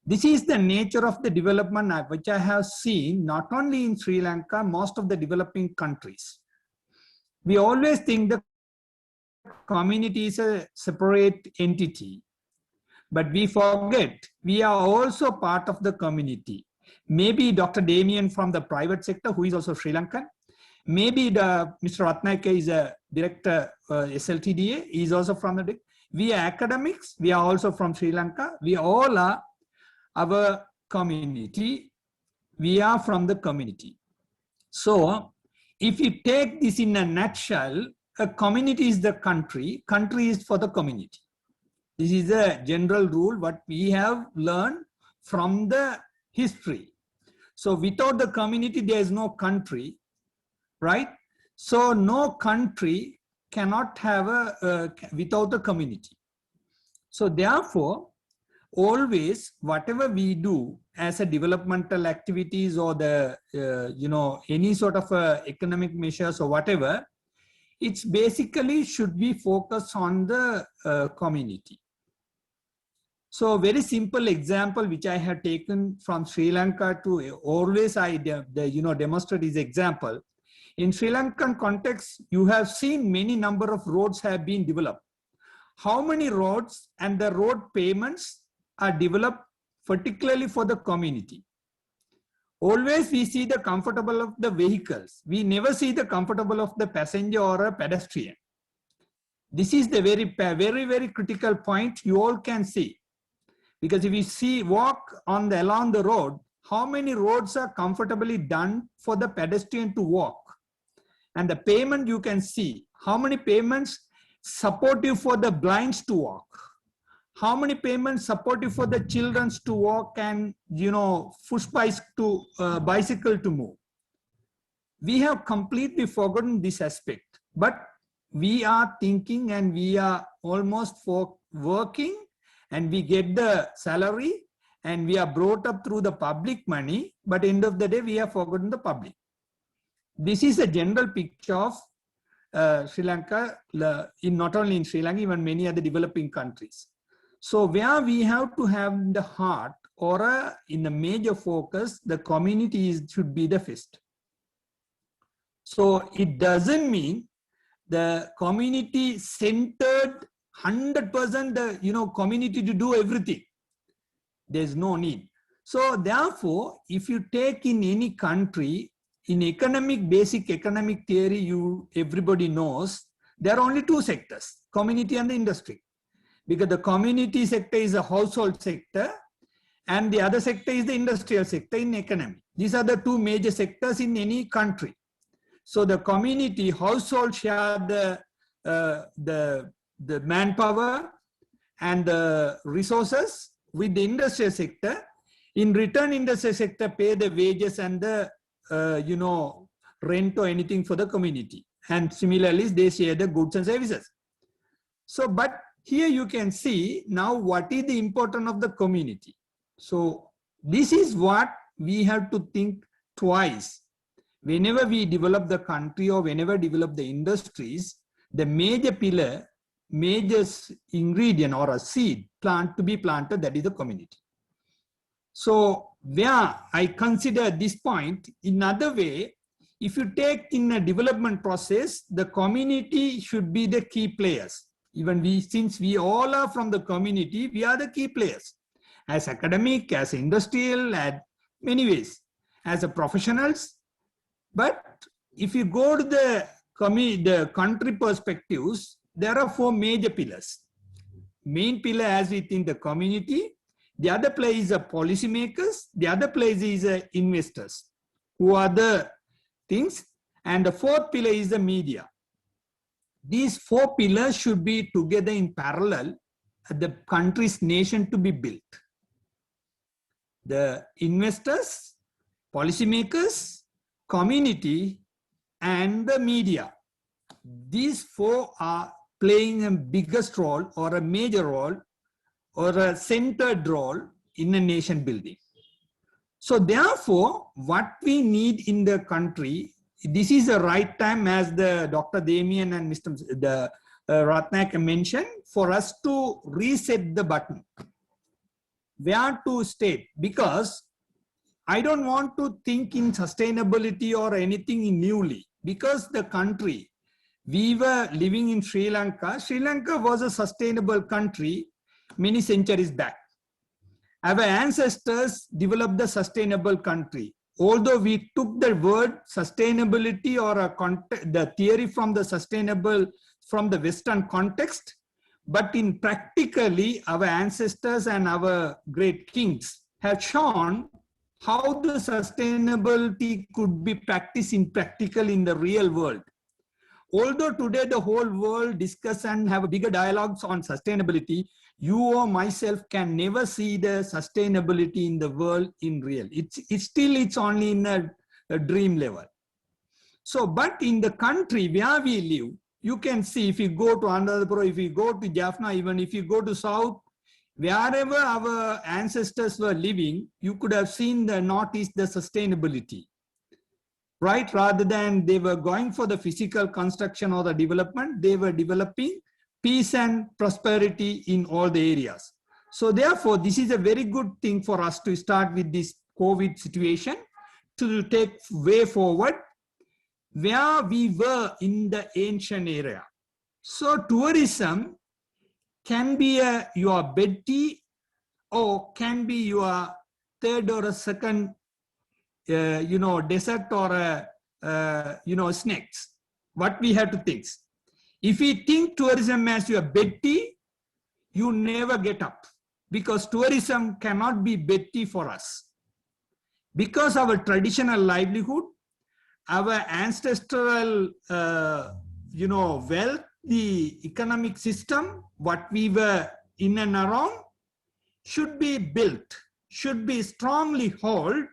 This is the nature of the development which I have seen not only in Sri Lanka, most of the developing countries. We always think the community is a separate entity, but we forget we are also part of the community. Maybe Dr. Damien from the private sector, who is also Sri Lankan. Maybe Mr. Ratnayake is a director, SLTDA, he is also from the. We are academics, we are also from Sri Lanka. We all are our community, we are from the community. So if you take this in a nutshell, a community is the country, country is for the community. This is a general rule what we have learned from the history. So without the community, there is no country, right? So no country cannot have without a community. So therefore, always whatever we do as a developmental activities or the any sort of economic measures or whatever, it's basically should be focused on the community. So very simple example which I have taken from Sri Lanka to always I demonstrate this example. In Sri Lankan context, you have seen many number of roads have been developed. How many roads and the road payments are developed particularly for the community? Always we see the comfortable of the vehicles. We never see the comfortable of the passenger or a pedestrian. This is the very critical point you all can see. Because if you walk along the road, how many roads are comfortably done for the pedestrian to walk? And the pavement you can see, how many pavements supportive for the blinds to walk? How many pavements supportive for the children to walk and, push bicycle to move? We have completely forgotten this aspect, but we are thinking and we are almost working and we get the salary and we are brought up through the public money, but end of the day, we have forgotten the public. This is a general picture of Sri Lanka, not only in Sri Lanka, even many other developing countries. So where we have to have the heart or in the major focus, the community should be the first. So it doesn't mean the community centered 100% the community to do everything. There's no need. So therefore, if you take in any country, in basic economic theory, everybody knows there are only two sectors, community and the industry. Because the community sector is a household sector and the other sector is the industrial sector in economy. These are the two major sectors in any country. So the community household share the manpower and the resources with the industrial sector. In return, industrial sector pay the wages and the rent or anything for the community. And similarly, they share the goods and services. So, but here you can see now what is the importance of the community. So this is what we have to think twice. Whenever we develop the country or whenever develop the industries, the major pillar, major ingredient or a seed plant to be planted, that is the community. So where I consider this point, in other way, if you take in a development process, the community should be the key players. Even since we all are from the community, we are the key players. As academic, as industrial, at many ways, as a professionals. But if you go to the country perspectives, there are four major pillars. Main pillar as within the community, the other place is policymakers, the other place is investors, who are the things, and the fourth pillar is the media. These four pillars should be together in parallel at the country's nation to be built. The investors, policymakers, community, and the media. These four are playing a biggest role or a major role or a centered role in a nation building. So therefore, what we need in the country, this is the right time, as the Dr. Damian and Mr. Ratnak mentioned, for us to reset the button. Where to state? Because I don't want to think in sustainability or anything in newly, because the country, we were living in Sri Lanka. Sri Lanka was a sustainable country many centuries back. Our ancestors developed the sustainable country. Although we took the word sustainability or the theory from the sustainable from the Western context, but in practically our ancestors and our great kings have shown how the sustainability could be practiced in practical in the real world. Although today the whole world discuss and have bigger dialogues on sustainability, you or myself can never see the sustainability in the world in real. It's only in a dream level. So, but in the country where we live, you can see if you go to Anuradhapura, if you go to Jaffna, even if you go to South, wherever our ancestors were living, you could have seen the Northeast, the sustainability, right? Rather than they were going for the physical construction or the development, they were developing peace and prosperity in all the areas. So therefore, this is a very good thing for us to start with this COVID situation to take way forward where we were in the ancient era. So tourism can be your bed tea or can be your third or a second, dessert or snacks. What we have to think. If we think tourism as your Betty, you never get up, because tourism cannot be Betty for us. Because our traditional livelihood, our ancestral, wealth, the economic system, what we were in and around, should be built, should be strongly held.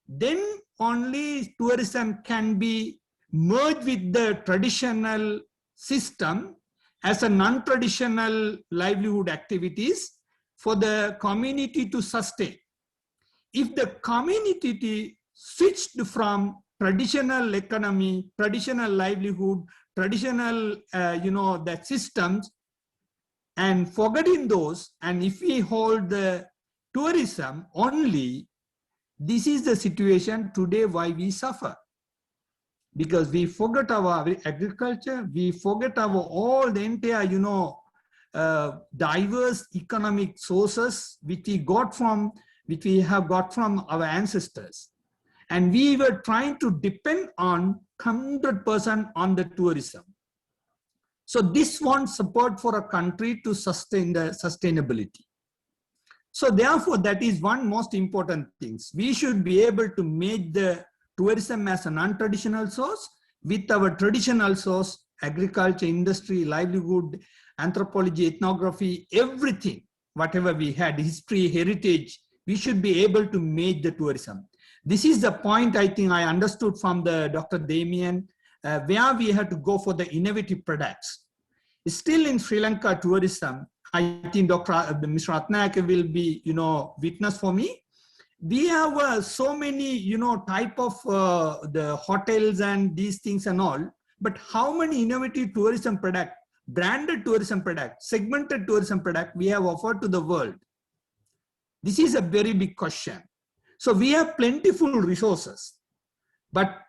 Then only tourism can be merged with the traditional system as a non-traditional livelihood activities for the community to sustain. If the community switched from traditional economy, traditional livelihood, traditional, that systems, and forgetting those, and if we hold the tourism only, this is the situation today why we suffer. Because we forget our agriculture, we forget our all the entire, diverse economic sources which we have got from our ancestors. And we were trying to depend on 100% on the tourism. So this wants support for a country to sustain the sustainability. So therefore, that is one most important thing. We should be able to make the tourism as a non-traditional source with our traditional source, agriculture, industry, livelihood, anthropology, ethnography, everything, whatever we had, history, heritage, we should be able to make the tourism. This is the point I think I understood from the Dr. Damien, where we had to go for the innovative products. Still in Sri Lanka tourism, I think Mr. Ratnayake will be, witness for me. We have so many, type of the hotels and these things and all, but how many innovative tourism product, branded tourism product, segmented tourism product we have offered to the world? This is a very big question. So we have plentiful resources, but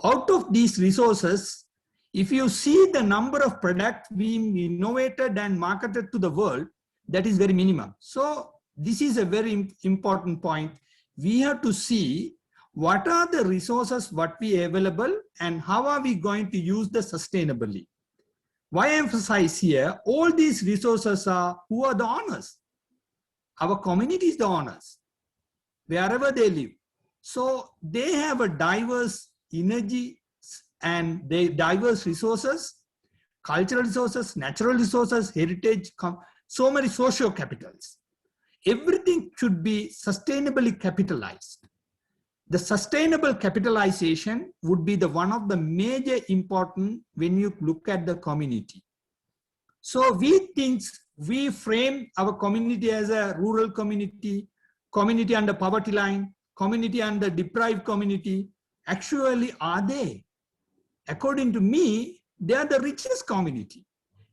out of these resources, if you see the number of products being innovated and marketed to the world, that is very minimum. So this is a very important point. We have to see what are the resources, what we have available, and how are we going to use the sustainably. Why emphasize here, all these resources are, who are the owners? Our community is the owners, wherever they live. So they have a diverse energy and they diverse resources, cultural resources, natural resources, heritage, so many social capitals. Everything should be sustainably capitalized. The sustainable capitalization would be the one of the major important when you look at the community. So we frame our community as a rural community, community under poverty line, community under deprived community. Actually, are they? According to me, they are the richest community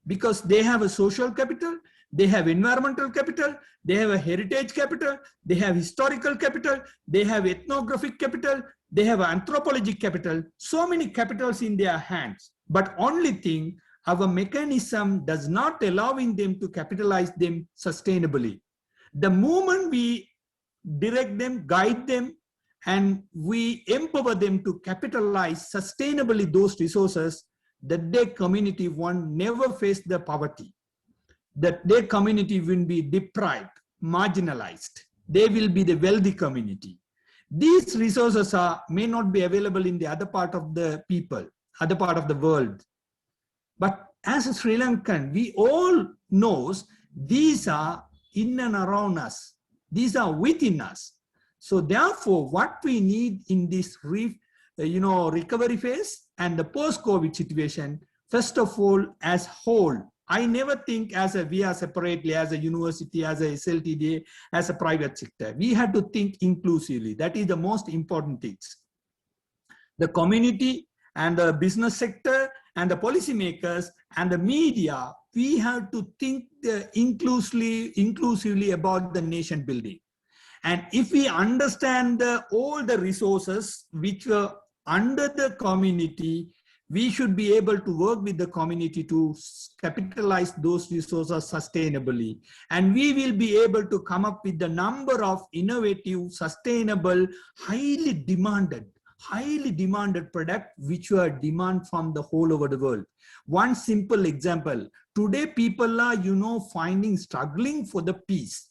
because they have a social capital, they have environmental capital, they have a heritage capital, they have historical capital, they have ethnographic capital, they have anthropology capital, so many capitals in their hands. But only thing, our mechanism does not allowing them to capitalize them sustainably. The moment we direct them, guide them, and we empower them to capitalize sustainably those resources, that their community won't never face the poverty, that their community will be deprived, marginalized. They will be the wealthy community. These resources may not be available in the other part of the people, other part of the world. But as a Sri Lankan, we all knows these are in and around us. These are within us. So therefore, what we need in this recovery phase and the post-COVID situation, first of all, as whole, I never think as we are separately, as a university, as a SLTDA, as a private sector. We have to think inclusively. That is the most important things. The community and the business sector and the policymakers and the media, we have to think inclusively about the nation building. And if we understand all the resources which were under the community, we should be able to work with the community to capitalize those resources sustainably. And we will be able to come up with the number of innovative, sustainable, highly demanded, highly demanded product which were demand from the whole over the world. One simple example, today people are, struggling for the peace.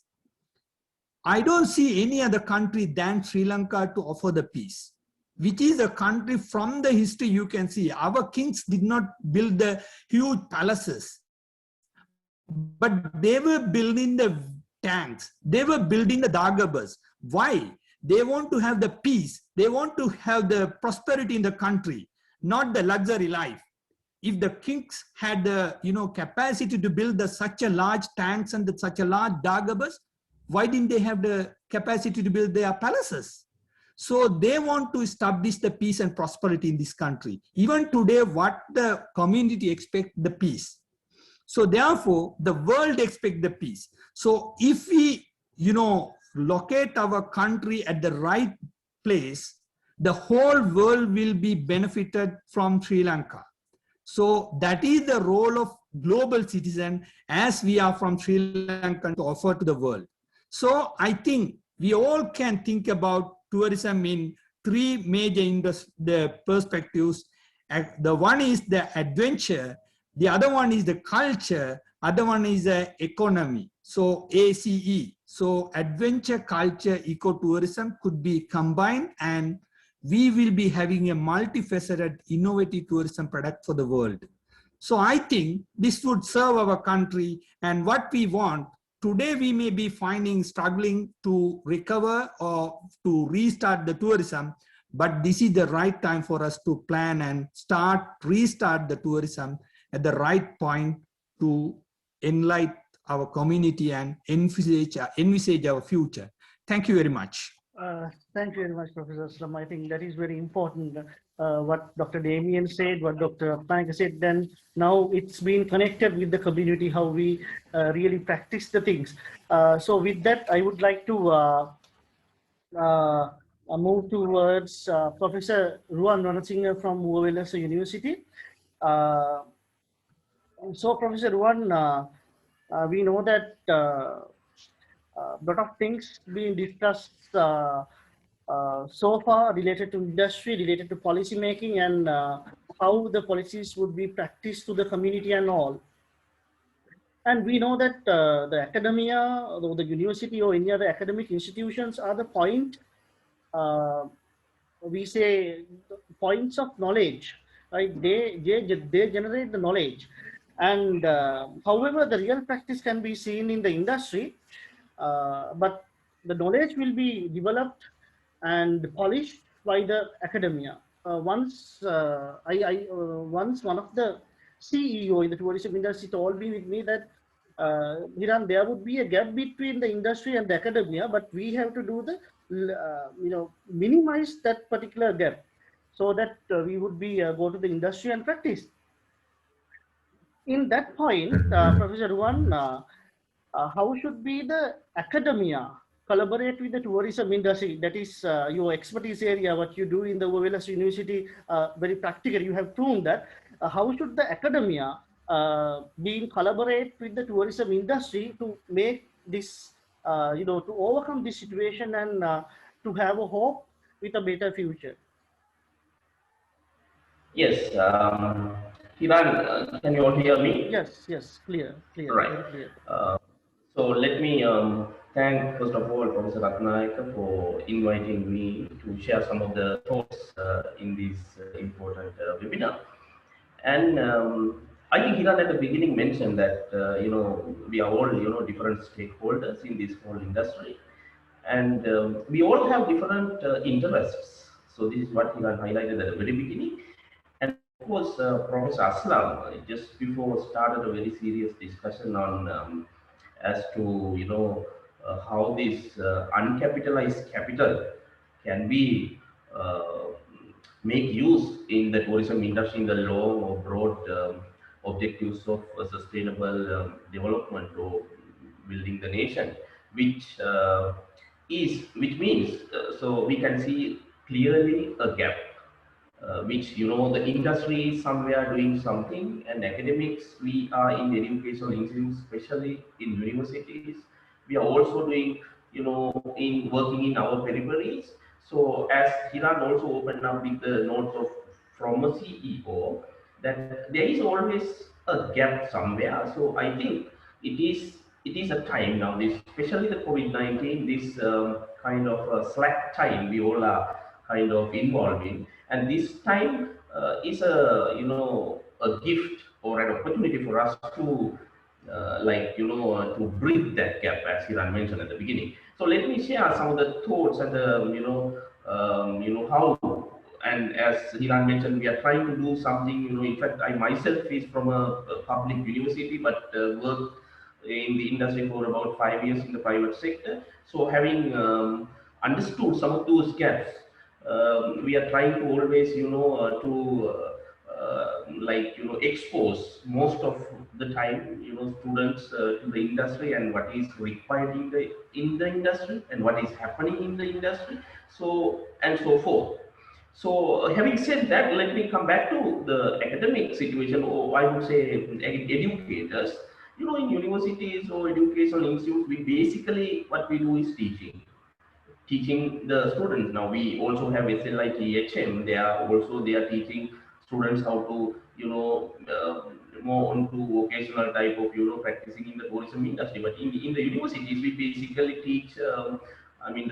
I don't see any other country than Sri Lanka to offer the peace, which is a country from the history you can see. Our kings did not build the huge palaces, but they were building the tanks. They were building the Dagabas. Why? They want to have the peace. They want to have the prosperity in the country, not the luxury life. If the kings had the capacity to build such a large tanks and such a large Dagabas, why didn't they have the capacity to build their palaces? So they want to establish the peace and prosperity in this country. Even today, what the community expects, the peace. So therefore, the world expects the peace. So if we, locate our country at the right place, the whole world will be benefited from Sri Lanka. So that is the role of global citizen as we are from Sri Lanka to offer to the world. So I think we all can think about tourism in three major perspectives. The one is the adventure, the other one is the culture, other one is the economy. So ACE. So adventure, culture, ecotourism could be combined, and we will be having a multifaceted, innovative tourism product for the world. So I think this would serve our country and what we want. Today we may be struggling to recover or to restart the tourism, but this is the right time for us to plan and restart the tourism at the right point to enlighten our community and envisage our future. Thank you very much. Thank you very much, Professor Aslam. I think that is very important. What Dr. Damien said, what Dr. Apnayaka said, then now it's been connected with the community, how we really practice the things. So with that, I would like to move towards Professor Ruan Ranasinghe from Uwelasa University. So Professor Ruan, we know that a lot of things being discussed so far related to industry, related to policy making, and how the policies would be practiced to the community and all. And we know that the academia, or the university, or any other academic institutions are the point, we say, points of knowledge, right? They generate the knowledge. And however, the real practice can be seen in the industry, but the knowledge will be developed and polished by the academia. Once one of the CEO in the tourism industry told me with me that Hiran, there would be a gap between the industry and the academia, but we have to do the minimize that particular gap so that we would be go to the industry and practice. In that point, Professor Ruan, how should be the academia collaborate with the tourism industry? That is your expertise area, what you do in the Uwelasa University, very practical. You have proven that. How should the academia collaborate with the tourism industry to make this, to overcome this situation and to have a hope with a better future? Yes, Hiran, can you all hear me? Yes, clear. Right. Very clear. So let me thank, first of all, Professor Apnayaka for inviting me to share some of the thoughts in this important webinar. And I think Hiran at the beginning mentioned that, we are all, different stakeholders in this whole industry. And we all have different interests. So this is what Hiran highlighted at the very beginning. And of course, Professor Aslam, just before started a very serious discussion on as to, how this uncapitalized capital can be make use in the tourism industry in the long or broad objectives of sustainable development or building the nation, which means so we can see clearly a gap, which the industry is somewhere doing something, and academics, we are in the educational institutes, especially in universities, we are also doing in working in our peripheries. So as Hiran also opened up with the notes of from a CEO, that there is always a gap somewhere. So I think it is a time now, this especially the COVID-19, this kind of slack time we all are kind of involved in, and this time is a a gift or an opportunity for us to to bridge that gap, as Hiran mentioned at the beginning. So let me share some of the thoughts and the how, and as Hiran mentioned, we are trying to do something. In fact, I myself is from a public university, but worked in the industry for about 5 years in the private sector. So having understood some of those gaps, we are trying to always expose most of the time students to the industry and what is required in the industry and what is happening in the industry, so and so forth. So having said that, let me come back to the academic situation, or I would say educators. In universities or educational institutes, we basically, what we do is teaching the students. Now we also have SLIT HM. They are teaching students how to more onto vocational type of practicing in the tourism industry. But in the universities, we basically teach the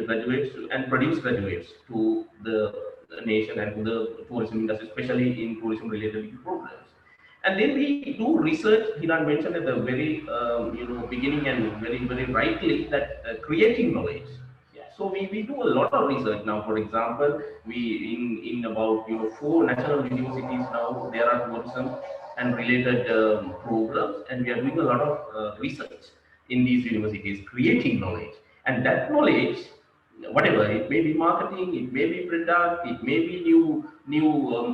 graduates and produce graduates to the nation and to the tourism industry, especially in tourism related programs. And then we do research. Hiran mentioned at the very beginning, and very rightly, that creating knowledge. So we do a lot of research now. For example, we in about 4 national universities now, there are tourism and related programs, and we are doing a lot of research in these universities, creating knowledge. And that knowledge, whatever it may be, marketing, it may be product, it may be new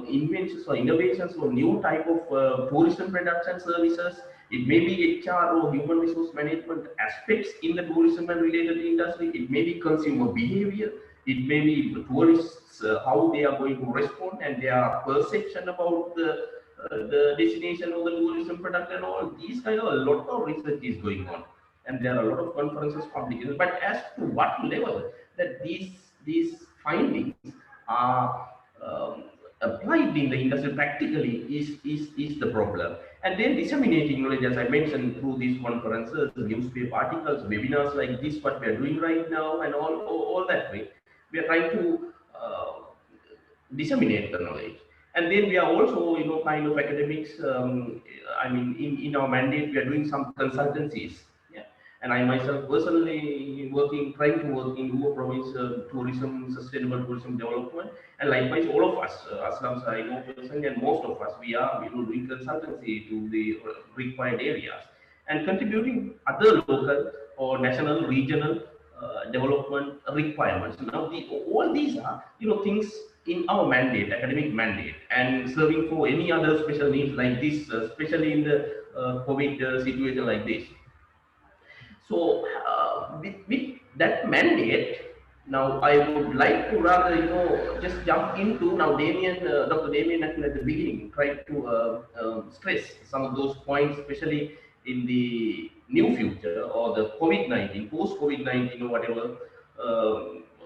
inventions or innovations or new type of tourism products and services. It may be HR or human resource management aspects in the tourism and related industry. It may be consumer behavior. It may be the tourists, how they are going to respond and their perception about the destination or the tourism product and all. These kind of a lot of research is going on, and there are a lot of conferences, publications. But as to what level that these findings are applied in the industry practically is the problem. And then disseminating knowledge, as I mentioned, through these conferences, newspaper articles, webinars like this, what we are doing right now, and all that way, we are trying to disseminate the knowledge. And then we are also, kind of academics. In our mandate, we are doing some consultancies. Yeah. And I myself personally trying to work in Goa province tourism, sustainable tourism development. And likewise, all of us, Aslam I know personally, and most of us, we are doing consultancy to the required areas and contributing other local or national, regional development requirements. Now, all these are things in our mandate, academic mandate, and serving for any other special needs like this, especially in the COVID situation like this. So with that mandate, now I would like to rather just jump into now. Dr. Damien actually at the beginning tried to stress some of those points, especially in the new future or the COVID-19, post-COVID-19 or whatever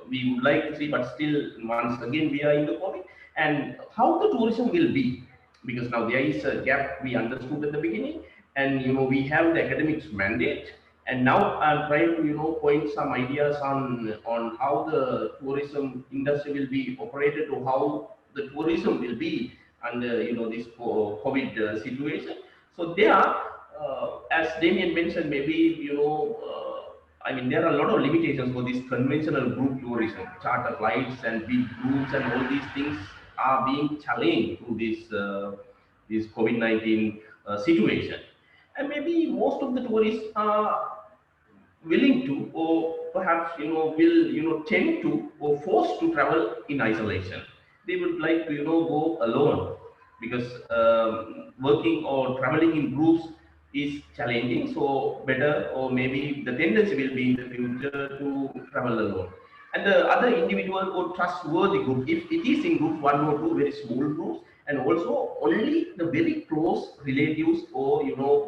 we would like to see, but still once again we are in the COVID, and how the tourism will be, because now there is a gap we understood at the beginning, and we have the academics mandate. And now I'm trying to point some ideas on how the tourism industry will be operated, or how the tourism will be under this COVID situation. So there are, as Damien mentioned, maybe there are a lot of limitations for this conventional group tourism, charter flights and big groups, and all these things are being challenged through this COVID-19 situation. And maybe most of the tourists are willing to, or perhaps will tend to, or forced to travel in isolation. They would like to go alone, because working or traveling in groups is challenging. So better, or maybe the tendency will be in the future to travel alone. And the other individual or trustworthy group, if it is in groups 1 or 2, very small groups, and also only the very close relatives or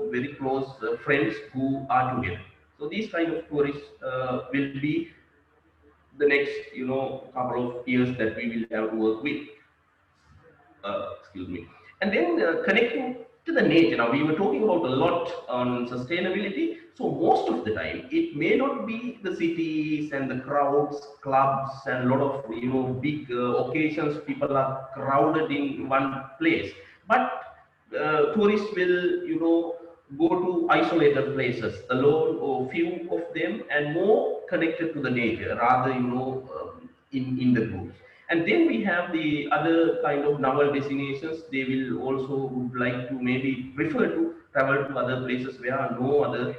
very close friends who are together. So these kind of tourists will be the next, couple of years that we will have to work with. Excuse me. And then connecting to the nature. Now we were talking about a lot on sustainability. So most of the time, it may not be the cities and the crowds, clubs, and a lot of big occasions. People are crowded in one place, but tourists will go to isolated places, alone or few of them, and more connected to the nature rather in the groups. And then we have the other kind of novel destinations. They will also would like to maybe prefer to travel to other places where no other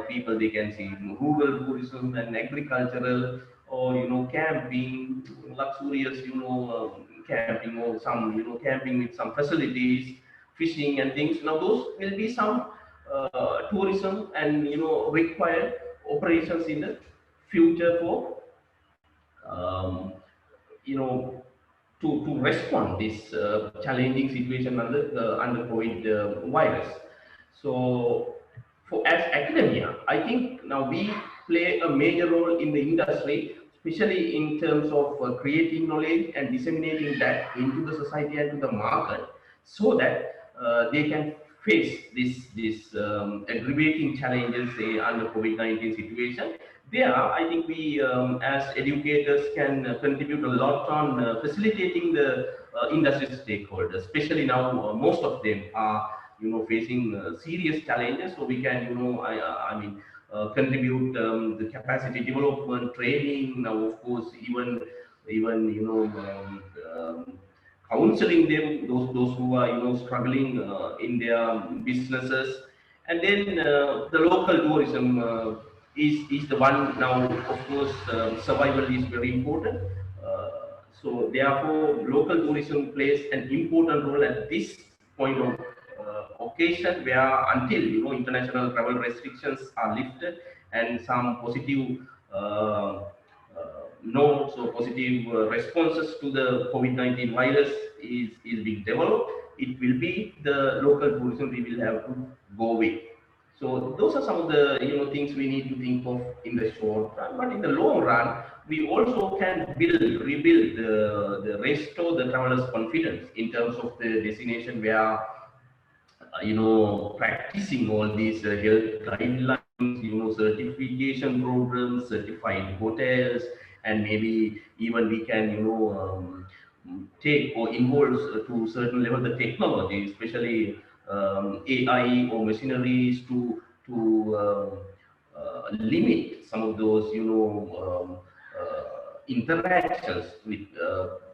people they can see. Rural tourism and agricultural, or camping, luxurious camping, or some camping with some facilities, fishing and things. Now those will be some tourism and required operations in the future for um, you know, to respond this challenging situation under COVID virus. So, for as academia, I think now we play a major role in the industry, especially in terms of creating knowledge and disseminating that into the society and to the market, so that they can face this aggravating challenges, say, under COVID-19 situation. There, I think we, as educators, can contribute a lot on facilitating the industry stakeholders. Especially now, most of them are, facing serious challenges. So we can, I mean, contribute the capacity development, training. Now, of course, even counseling them, those who are struggling in their businesses. And then the local tourism is the one now. Of course, survival is very important. So therefore, local tourism plays an important role at this point of occasion, where until international travel restrictions are lifted and some positive notes or positive responses to the COVID-19 virus is being developed, it will be the local tourism we will have to go with. So those are some of the things we need to think of in the short run. But in the long run, we also can rebuild restore the travelers' confidence in terms of the destination where practicing all these health guidelines, certification programs, certified hotels, and maybe even we can take or involve to certain level the technology, especially AI or machineries to limit some of those interactions with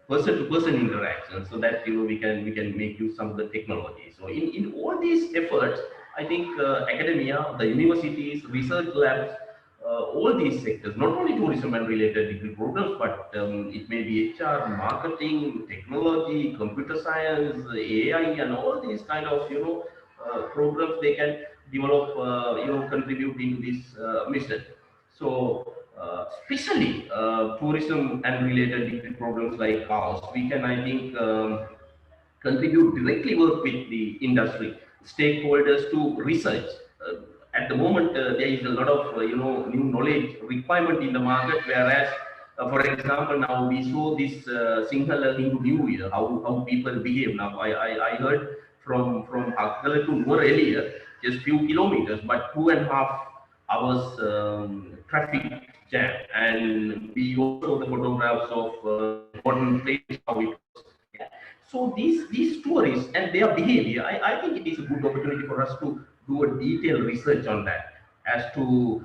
person-to-person interactions, so that we can make use some of the technology. So in all these efforts, I think academia, the universities, research labs, all these sectors, not only tourism and related degree programs, but it may be HR, marketing, technology, computer science, AI, and all these kind of programs they can develop, contribute into this mission. So especially tourism and related degree programs like ours, we can, I think, contribute directly, work with the industry stakeholders to research. At the moment, there is a lot of new knowledge requirement in the market. Whereas, for example, now we saw this Sinhala Hindu New Year, how people behave now. I heard from Akala to Noor earlier, just few kilometers, but 2.5 hours traffic jam, and we also the photographs of important places how it was. Yeah. So these tourists and their behavior, I think it is a good opportunity for us to do a detailed research on that, as to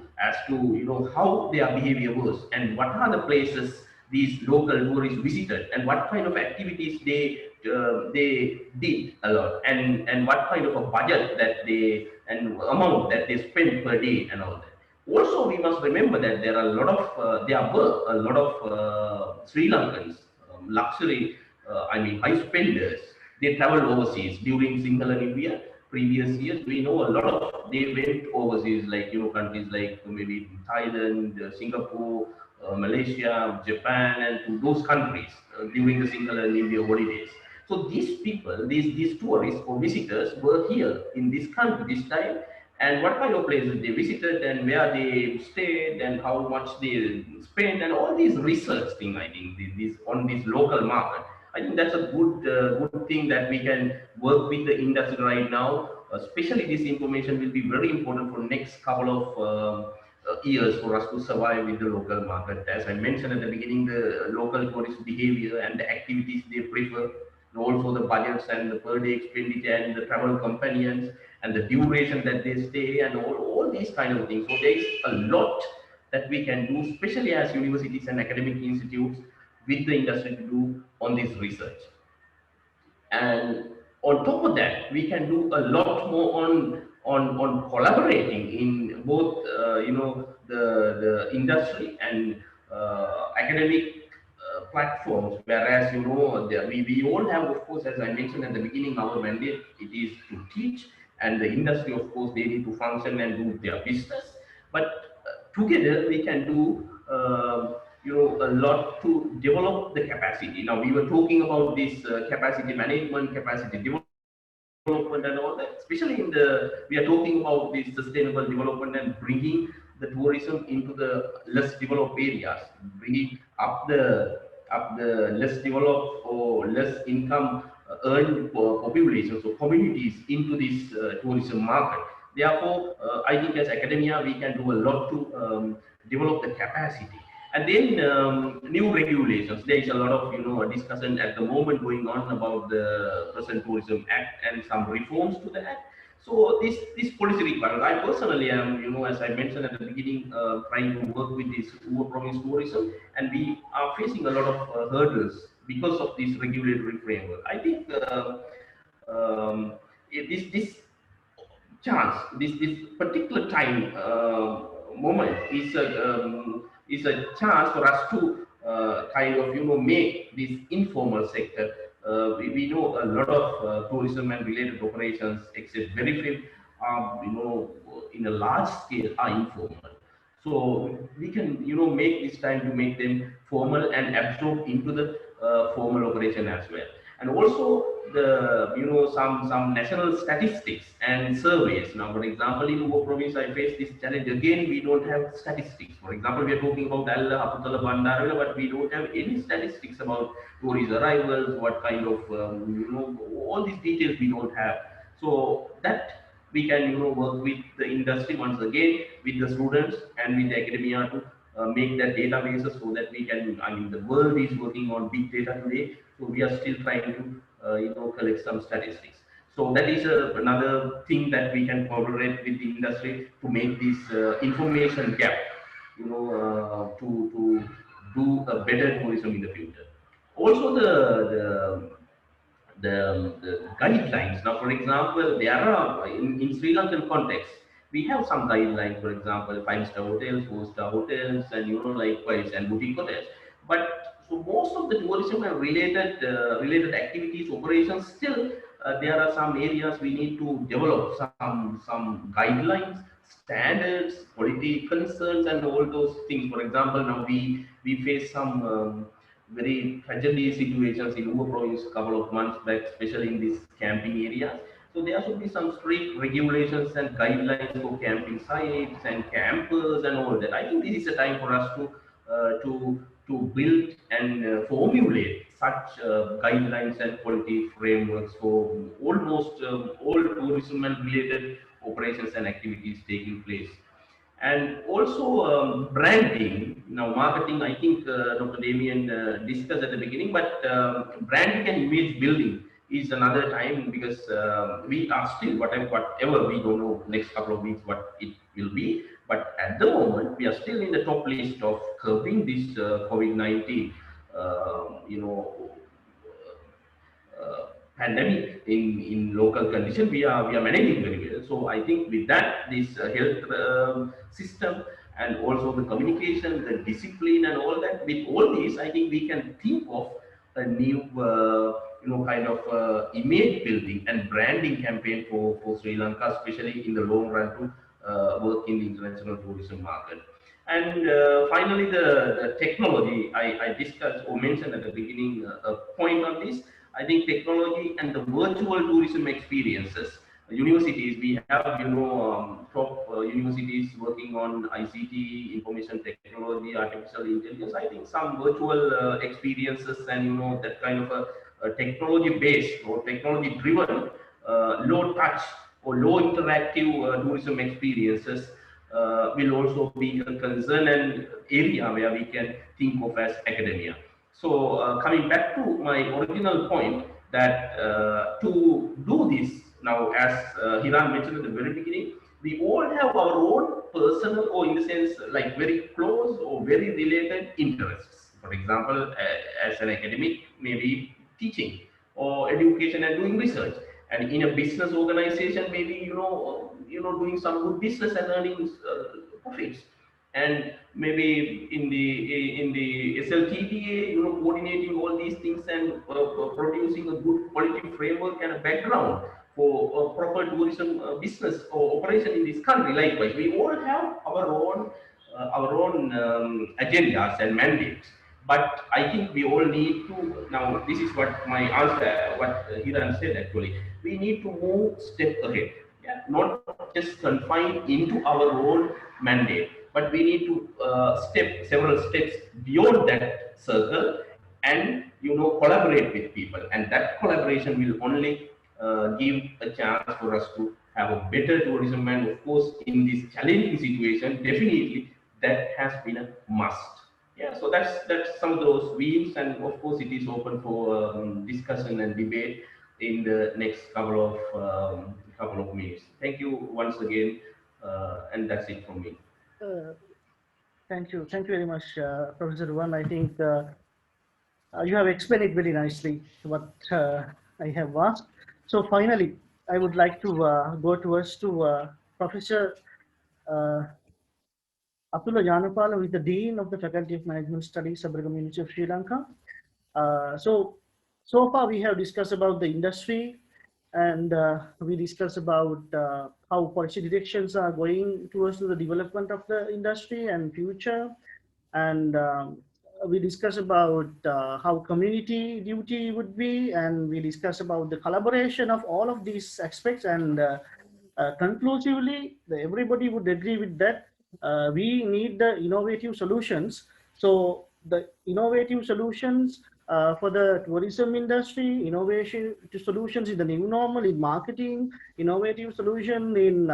how their behavior was and what are the places these local tourists visited and what kind of activities they did a lot, and what kind of a budget that they and amount that they spent per day and all that. Also, we must remember that there are a lot of there were a lot of Sri Lankans, luxury, I mean high spenders. They traveled overseas during Sinhala New Year. Previous years, we know a lot of they went overseas, like countries like maybe Thailand, Singapore, Malaysia, Japan, and to those countries during the Sinhala New Year holidays. So these people, these tourists or visitors were here in this country this time, and what kind of places they visited and where they stayed and how much they spent and all these research thing. I think this on this local market. I think that's a good thing that we can work with the industry right now. Especially this information will be very important for next couple of years for us to survive with the local market. As I mentioned at the beginning, the local tourist behavior and the activities they prefer, and also the budgets and the per day expenditure and the travel companions and the duration that they stay and all these kind of things. So there is a lot that we can do, especially as universities and academic institutes with the industry to do on this research. And on top of that, we can do a lot more on collaborating in both the industry and academic platforms. Whereas we all have, of course, as I mentioned at the beginning, our mandate it is to teach, and the industry, of course, they need to function and do their business. But together we can do a lot to develop the capacity. Now we were talking about this capacity management, capacity development and all that, especially we are talking about this sustainable development and bringing the tourism into the less developed areas, bringing up the less developed or less income earned populations or communities into this tourism market. Therefore, I think as academia, we can do a lot to develop the capacity. And then new regulations. There is a lot of discussion at the moment going on about the Present Tourism Act and some reforms to the act. So this policy requirement, I personally am, as I mentioned at the beginning, trying to work with this Hubei province tourism, and we are facing a lot of hurdles because of this regulatory framework. I think this chance, this particular time moment is a chance for us to kind of make this informal sector. We know a lot of tourism and related operations, except very few, in a large scale, are informal. So we can make this time to make them formal and absorb into the formal operation as well. And also the some national statistics and surveys. Now, for example, in Hubei province, I face this challenge again. We don't have statistics. For example, we are talking about Alla, Haputala, Bandarwila, but we don't have any statistics about tourist arrivals, what kind of all these details we don't have. So that we can work with the industry once again, with the students and with the academia to make that databases so that we can. I mean, the world is working on big data today, so we are still trying to collect some statistics. So that is another thing that we can collaborate with the industry to make this information gap, to do a better tourism in the future. Also the guidelines. Now, for example, there are in Sri Lankan context, we have some guidelines. For example, 5-star hotels, 4-star hotels, and likewise and boutique hotels. But so most of the tourism and related activities, operations, still there are some areas we need to develop some guidelines, standards, quality concerns, and all those things. For example, now we face some very tragedy situations in Hubei province a couple of months back, especially in these camping areas. So there should be some strict regulations and guidelines for camping sites and campers and all that. I think this is a time for us to build and formulate such guidelines and quality frameworks for almost all tourism and related operations and activities taking place. And also branding. Now, marketing, I think Dr. Damien discussed at the beginning, but branding and image building is another time, because we are still, whatever, we don't know next couple of weeks what it will be. But at the moment, we are still in the top list of curbing this COVID-19, pandemic in local condition. We are managing very well. So I think with that, this health system and also the communication, the discipline and all that, with all these, I think we can think of a new kind of image building and branding campaign for Sri Lanka, especially in the long run, to work in the international tourism market. And finally, the technology, I discussed or mentioned at the beginning a point on this. I think technology and the virtual tourism experiences universities. We have, top universities working on ICT, information technology, artificial intelligence. I think some virtual experiences and, that kind of a technology-based or technology-driven, low-touch or low-interactive tourism experiences will also be a concern and area where we can think of as academia. So coming back to my original point, that to do this now, as Hiran mentioned at the very beginning, we all have our own personal, or in the sense like very close or very related interests. For example, as an academic, maybe teaching or education and doing research, and in a business organization, maybe doing some good business and earning profits, and maybe in the SLTDA, coordinating all these things and producing a good quality framework and a background for a proper tourism business or operation in this country. Likewise, we all have our own agendas and mandates. But I think we all need to, now this is what my answer, what Hiran said actually, we need to move step ahead. Yeah? Not just confined into our own mandate, but we need to step several steps beyond that circle and collaborate with people, and that collaboration will only give a chance for us to have a better tourism. And of course, in this challenging situation, definitely that has been a must. Yeah, so that's some of those views, and of course it is open for discussion and debate in the next couple of minutes. Thank you once again, and that's it from me. Thank you very much, Professor Ruwan. I think you have explained it very nicely what I have asked. So finally, I would like to go towards to Professor Atula Janapala, who is the Dean of the Faculty of Management Studies, Sabaragam University of Sri Lanka. So far we have discussed about the industry, and we discussed about how policy directions are going towards the development of the industry and future. And we discussed about how community duty would be, and we discussed about the collaboration of all of these aspects. And conclusively, everybody would agree with that. We need the innovative solutions. So the innovative solutions for the tourism industry, innovation to solutions in the new normal, in marketing, innovative solution in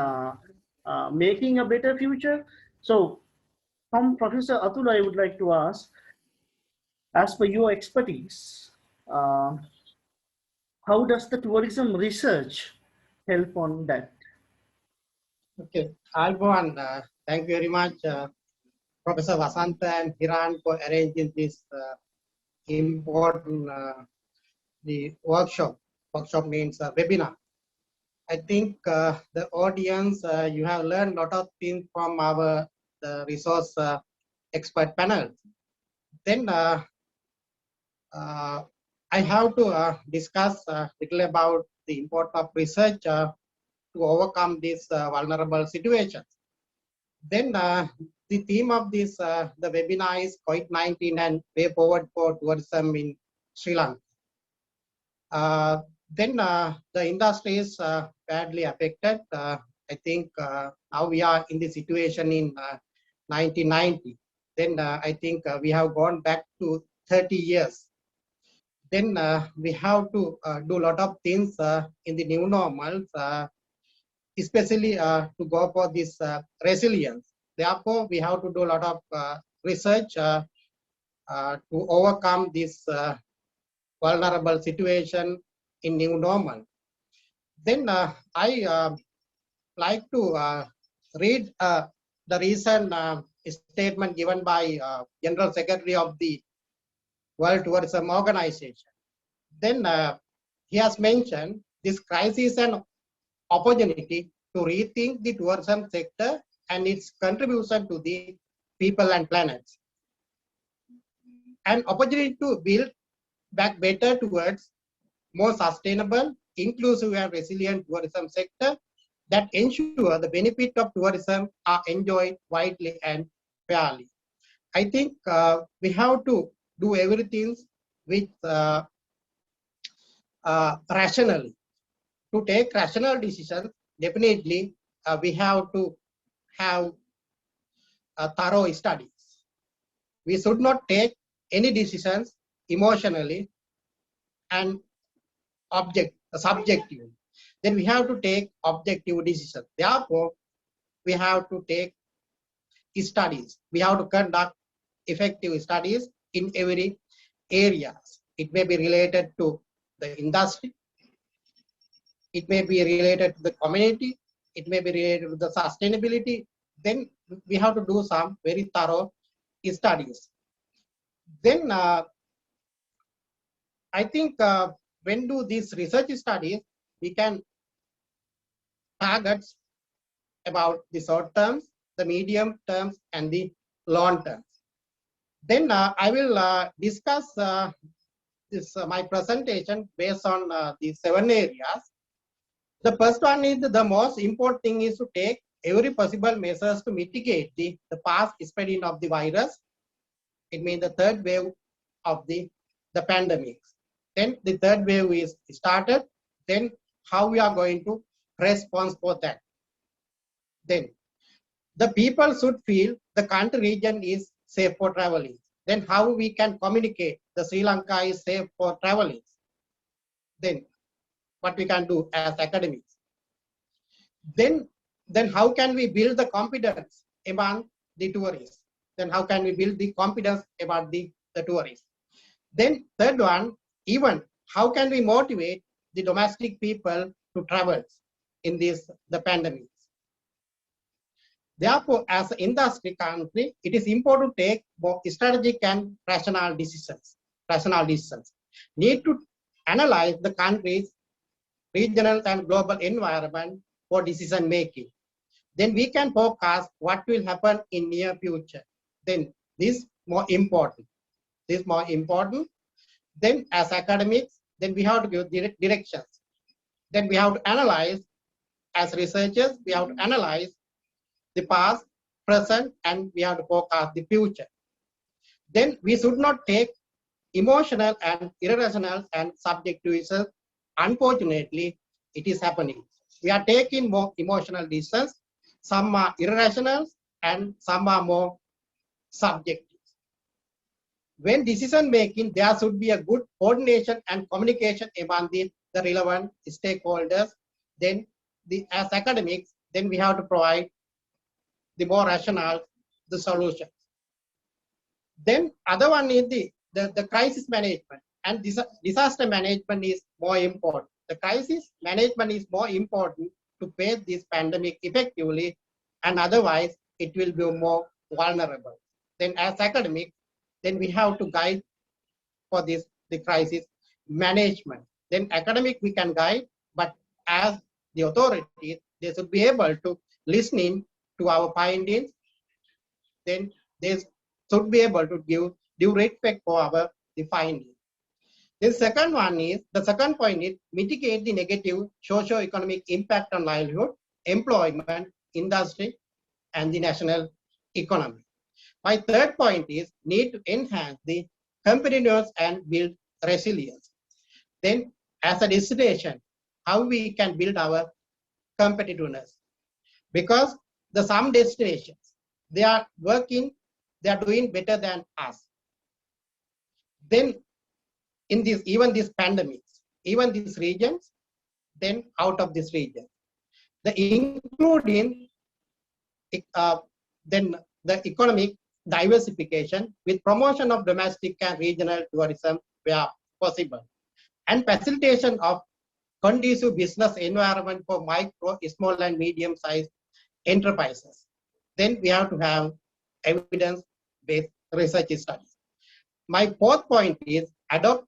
making a better future. So from Professor Atula, I would like to ask, as per your expertise, how does the tourism research help on that? Okay, Alban, thank you very much, Professor Vasantha and Hiran, for arranging this important the workshop. Workshop means webinar. I think the audience, you have learned a lot of things from our resource expert panel. Then I have to discuss a little about the importance of research to overcome these vulnerable situations. Then the theme of this the webinar is COVID-19 and way forward for tourism in Sri Lanka. Then the industry is badly affected. I think now we are in the situation in 1990. Then I think we have gone back to 30 years. Then we have to do a lot of things in the new normals, especially to go for this resilience. Therefore, we have to do a lot of research to overcome this vulnerable situation in new normal. Then I like to read the recent statement given by General Secretary of the World Tourism Organization. Then he has mentioned this crisis and opportunity to rethink the tourism sector and its contribution to the people and planet. An opportunity to build back better towards more sustainable, inclusive and resilient tourism sector that ensure the benefit of tourism are enjoyed widely and fairly. I think we have to do everything with rationally. to take rational decisions, definitely we have to have thorough studies. We should not take any decisions emotionally and subjective. Then we have to take objective decisions. Therefore, we have to take studies. We have to conduct effective studies in every areas. It may be related to the industry. It may be related to the community. It may be related to the sustainability. Then we have to do some very thorough studies. Then I think when do these research studies, we can target about the short terms, the medium terms, and the long terms. Then I will discuss this my presentation based on the 7 areas. The first one is the most important thing is to take every possible measures to mitigate the fast spreading of the virus. It means the third wave of the pandemic. Then the third wave is started. Then how we are going to respond for that. Then the people should feel the country region is safe for traveling. Then how we can communicate the Sri Lanka is safe for traveling. Then what we can do as academics. Then how can we build the confidence among the tourists? Then how can we build the confidence about the tourists? Then third one, even how can we motivate the domestic people to travel in the pandemic? Therefore, as an industry country, it is important to take more strategic and rational decisions. Need to analyze the country's regional and global environment for decision making. Then we can forecast what will happen in near future. Then this more important. Then as academics, then we have to give directions. Then we have to analyze, as researchers, we have to analyze the past, present, and we have to forecast the future. Then we should not take emotional and irrational and subjective decisions. Unfortunately, it is happening. We are taking more emotional decisions. Some are irrational and some are more subjective. When decision making, there should be a good coordination and communication among the relevant stakeholders. Then as academics, then we have to provide the more rational the solutions. Then other one is the crisis management, and disaster management is more important. The crisis management is more important to face this pandemic effectively, and otherwise it will be more vulnerable. Then as academics, then we have to guide for the crisis management. Then academic we can guide, but as the authorities, they should be able to listen in to our findings. Then they should be able to give due respect for the findings. The second point is mitigate the negative socio-economic impact on livelihood, employment, industry, and the national economy. My third point is need to enhance the competitiveness and build resilience. Then as a destination, how we can build our competitiveness. Because some destinations, they are doing better than us. Then in even these pandemics, even these regions, then out of this region, including then the economic diversification with promotion of domestic and regional tourism where possible, and facilitation of conducive business environment for micro, small, and medium-sized enterprises. Then we have to have evidence-based research studies. My fourth point is adopt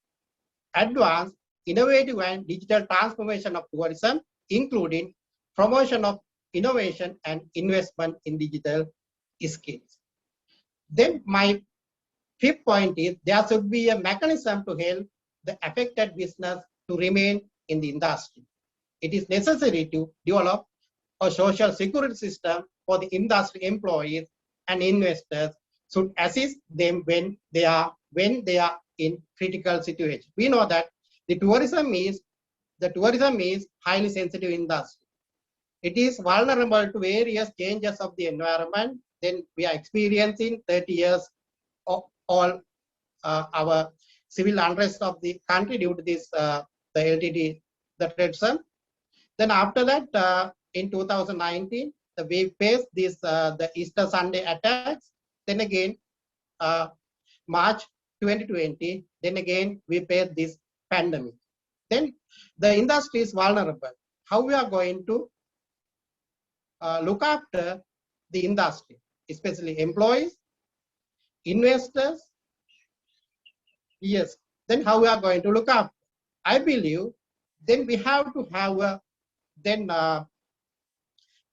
advanced, innovative, and digital transformation of tourism, including promotion of innovation and investment in digital skills. Then my fifth point is there should be a mechanism to help the affected business to remain in the industry. It is necessary to develop a social security system for the industry employees and investors should assist them when they are in critical situations. We know that the tourism is the tourism is highly sensitive industry. It is vulnerable to various changes of the environment. Then we are experiencing 30 years of all our civil unrest of the country due to this, the LTT, the trade zone. Then after that, in 2019, we faced this, the Easter Sunday attacks. Then again, March 2020, then again, we faced this pandemic. Then the industry is vulnerable. How we are going to look after the industry, especially employees, investors? Yes, then how we are going to look after? I believe then we have to have a, then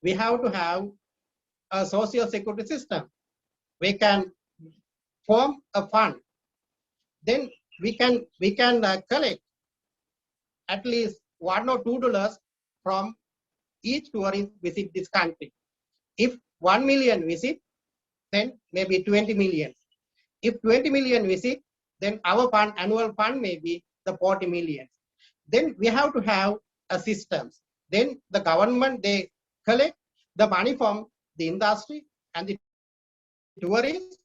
we have to have a social security system. We can form a fund. Then we can collect at least $1 or $2 from each tourist visit this country. If 1 million visit, then maybe 20 million. If 20 million visit, then our fund, annual fund may be the 40 million. Then we have to have a system. Then the government, they collect the money from the industry and the tourists,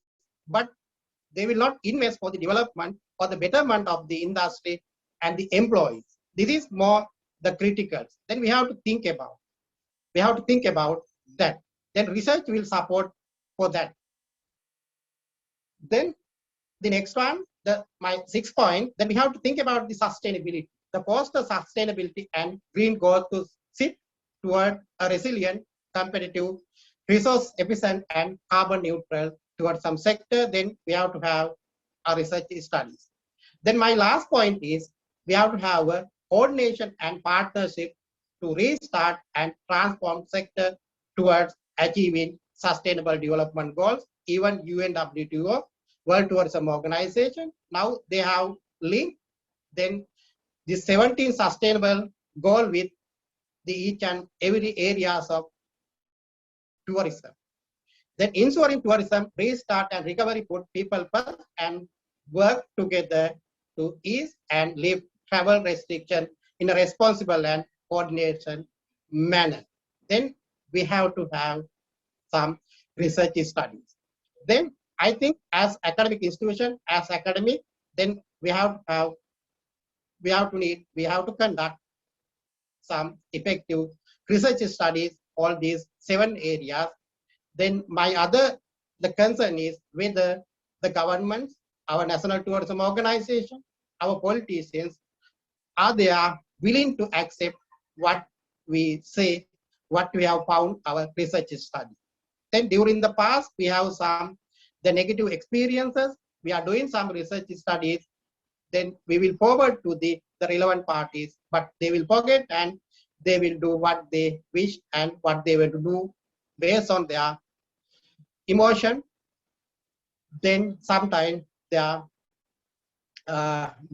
but they will not invest for the development or the betterment of the industry and the employees. This is more the criticals. Then we have to think about. We have to think about that. Then research will support for that. Then the next one, my 6th point, then we have to think about the sustainability. The foster sustainability and green goals to sit toward a resilient, competitive, resource efficient and carbon neutral towards some sector. Then we have to have a research studies. Then my last point is we have to have a coordination and partnership to restart and transform sector towards achieving sustainable development goals. Even UNWTO, World Tourism Organization, now they have linked then the 17 sustainable goal with the each and every areas of tourism. Then ensuring tourism restart and recovery put people first and work together to ease and lift travel restriction in a responsible and coordination manner. Then we have to have some research studies. Then I think as academic institution, as academic, then we have to conduct some effective research studies, all these 7 areas. Then the concern is whether the governments, our National Tourism Organization, our politicians, are they willing to accept what we say, what we have found our research study. Then during the past, we have the negative experiences. We are doing some research studies. Then we will forward to the relevant parties, but they will forget and they will do what they wish and what they will do based on their emotion. Then sometimes their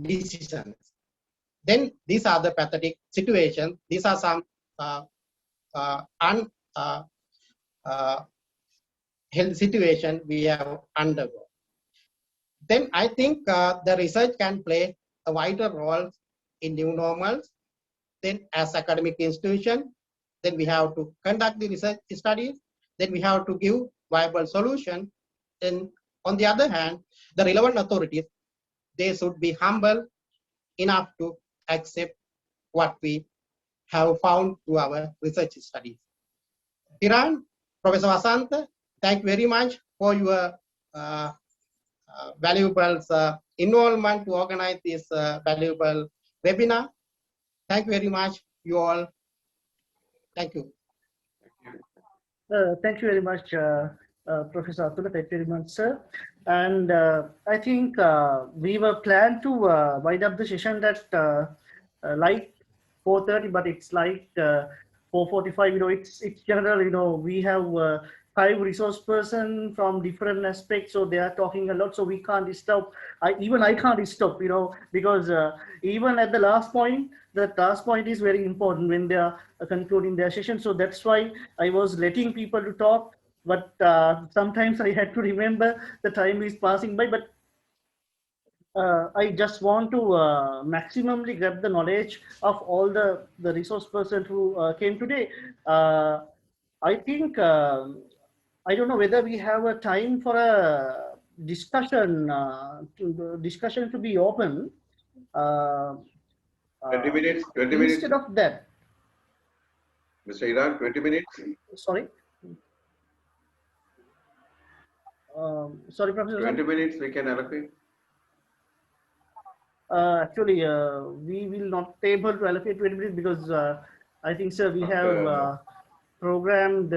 decisions. Then these are the pathetic situations. These are some health situation we have undergone. Then I think the research can play a vital role in new normals. Then as academic institution, then we have to conduct the research studies. Then we have to give viable solution. Then on the other hand, the relevant authorities, they should be humble enough to accept what we have found through our research studies. Hiran, Professor Vasantha, thank you very much for your valuable involvement to organize this valuable webinar. Thank you very much, you all. Thank you. Thank you very much, Professor Atula. Thank you very much, sir. And I think we were planned to wind up the session at like 4:30, but it's like 4:45. You know, it's general. You know, we have 5 resource person from different aspects, so they are talking a lot, so we can't stop. Even I can't stop, you know, because even at the last point, the last point is very important when they are concluding their session. So that's why I was letting people to talk, but sometimes I had to remember the time is passing by. But I just want to maximally grab the knowledge of all the resource person who came today. I think I don't know whether we have a time for a discussion discussion to be open. 20 minutes, 20 minutes. Instead of that, Mr. Iran, 20 minutes. sorry. Sorry, Professor. 20 minutes we can allocate. Actually, we will not able to allocate 20 minutes because I think, sir, we have programmed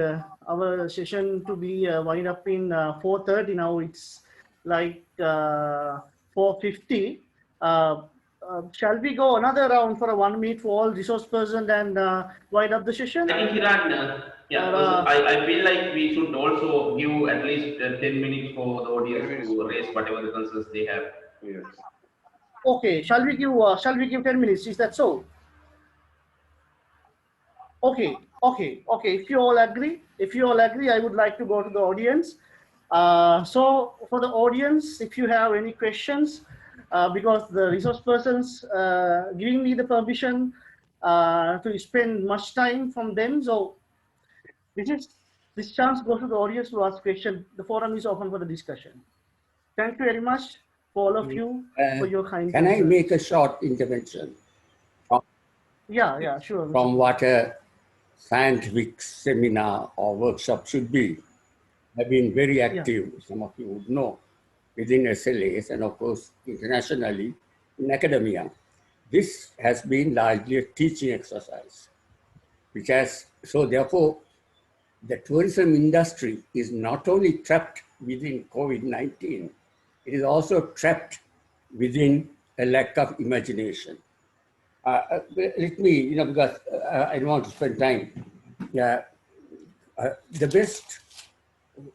our session to be wind up in 4:30. Now it's like 4:50. Shall we go another round for a 1 minute for all resource person and wind up the session? I think Hiran, I feel like we should also give at least 10 minutes for the audience to raise whatever the concerns they have. Yes. Okay, shall we give 10 minutes? Is that so? Okay. If you all agree, I would like to go to the audience. So for the audience, if you have any questions, because the resource persons giving me the permission to spend much time from them, so this chance goes to the audience to ask questions. The forum is open for the discussion. Thank you very much for all of you for your kind. Can I make a short intervention? Yeah, sure. From what a scientific seminar or workshop should be. I've been very active, some of you would know, within SLAs and of course internationally in academia. This has been largely a teaching exercise, which has, so therefore, the tourism industry is not only trapped within COVID-19, it is also trapped within a lack of imagination. Let me, because I don't want to spend time. The best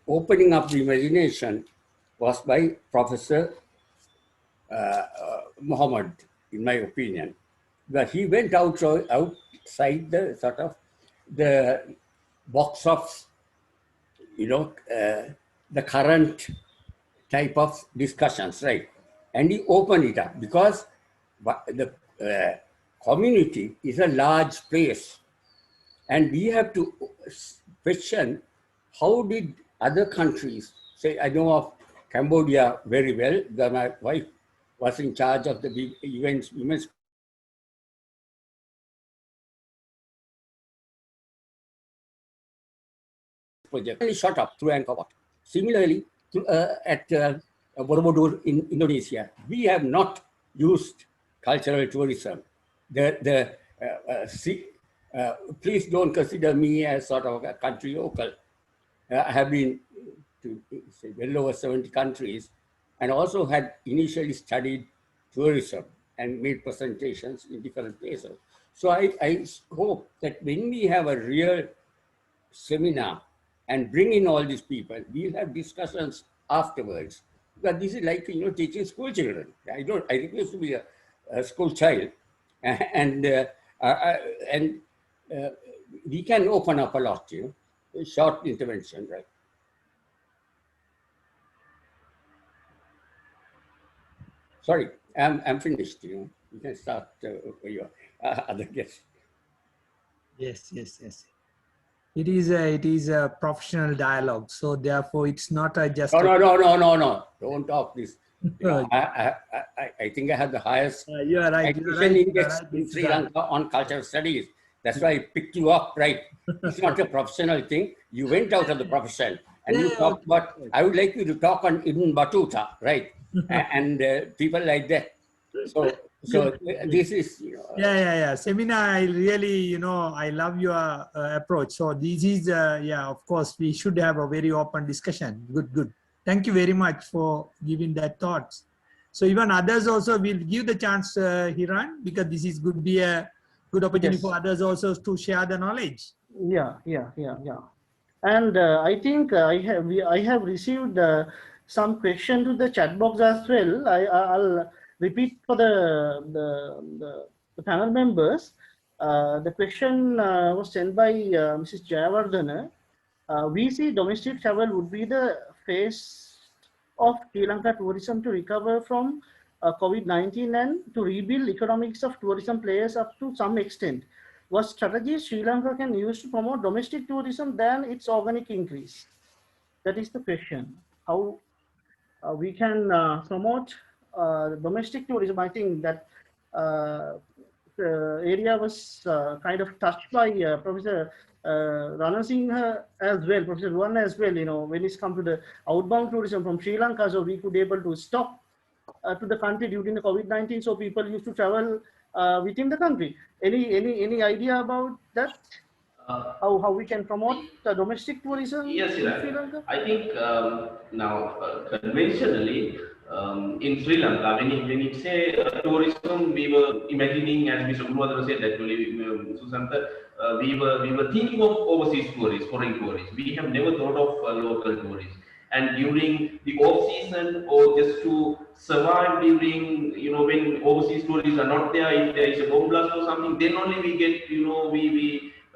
opening up the imagination was by Professor Muhammad, in my opinion. But he went outside the sort of the box of, the current type of discussions, right? And he opened it up because the community is a large place. And we have to question, how did other countries, say, I know of Cambodia very well, because my wife was in charge of the big events, women's project, really shot up through Angkor Wat. Similarly, at Borobudur in Indonesia, we have not used cultural tourism. Please don't consider me as sort of a country local. I have been to say well over 70 countries and also had initially studied tourism and made presentations in different places. So I hope that when we have a real seminar and bring in all these people, we'll have discussions afterwards. But this is like, teaching school children. I refuse to be a school child. And we can open up a lot, short intervention, right? Sorry, I'm finished, You can start your other guests. Yes. It is a professional dialogue, so therefore it's not just. No. Don't talk this. I think I have the highest admission index in Sri Lanka on cultural studies. That's why I picked you up, right? It's not a professional thing. You went out of the profession and you talked about, I would like you to talk on Ibn Battuta, right? And people like that. So this is, Yeah. Seminar, I really, I love your approach. So this is, of course, we should have a very open discussion. Good. Thank you very much for giving that thoughts. So even others also will give the chance, Hiran, because this is could be a good opportunity for others also to share the knowledge. Yeah. And I think I have received some question to the chat box as well. I'll repeat for the panel members. The question was sent by Mrs. Jayawardena. We see domestic travel would be the face of Sri Lanka tourism to recover from COVID-19 and to rebuild economics of tourism players up to some extent? What strategies Sri Lanka can use to promote domestic tourism than its organic increase? That is the question. How we can promote domestic tourism? I think that area was kind of touched by Professor Rana Singh as well, Professor Ruan as well, when it's come to the outbound tourism from Sri Lanka, so we could able to stop to the country during the COVID-19, so people used to travel within the country. Any idea about that? How we can promote the domestic tourism Yes, in Sri Lanka? I think now conventionally in Sri Lanka, when you say tourism, we were imagining, as Mr. Guruvardhan said actually, Susantha, we were thinking of overseas tourists, foreign tourists. We have never thought of local tourists. And during the off season, or just to survive during, when overseas tourists are not there, if there is a bomb blast or something, then only we get, we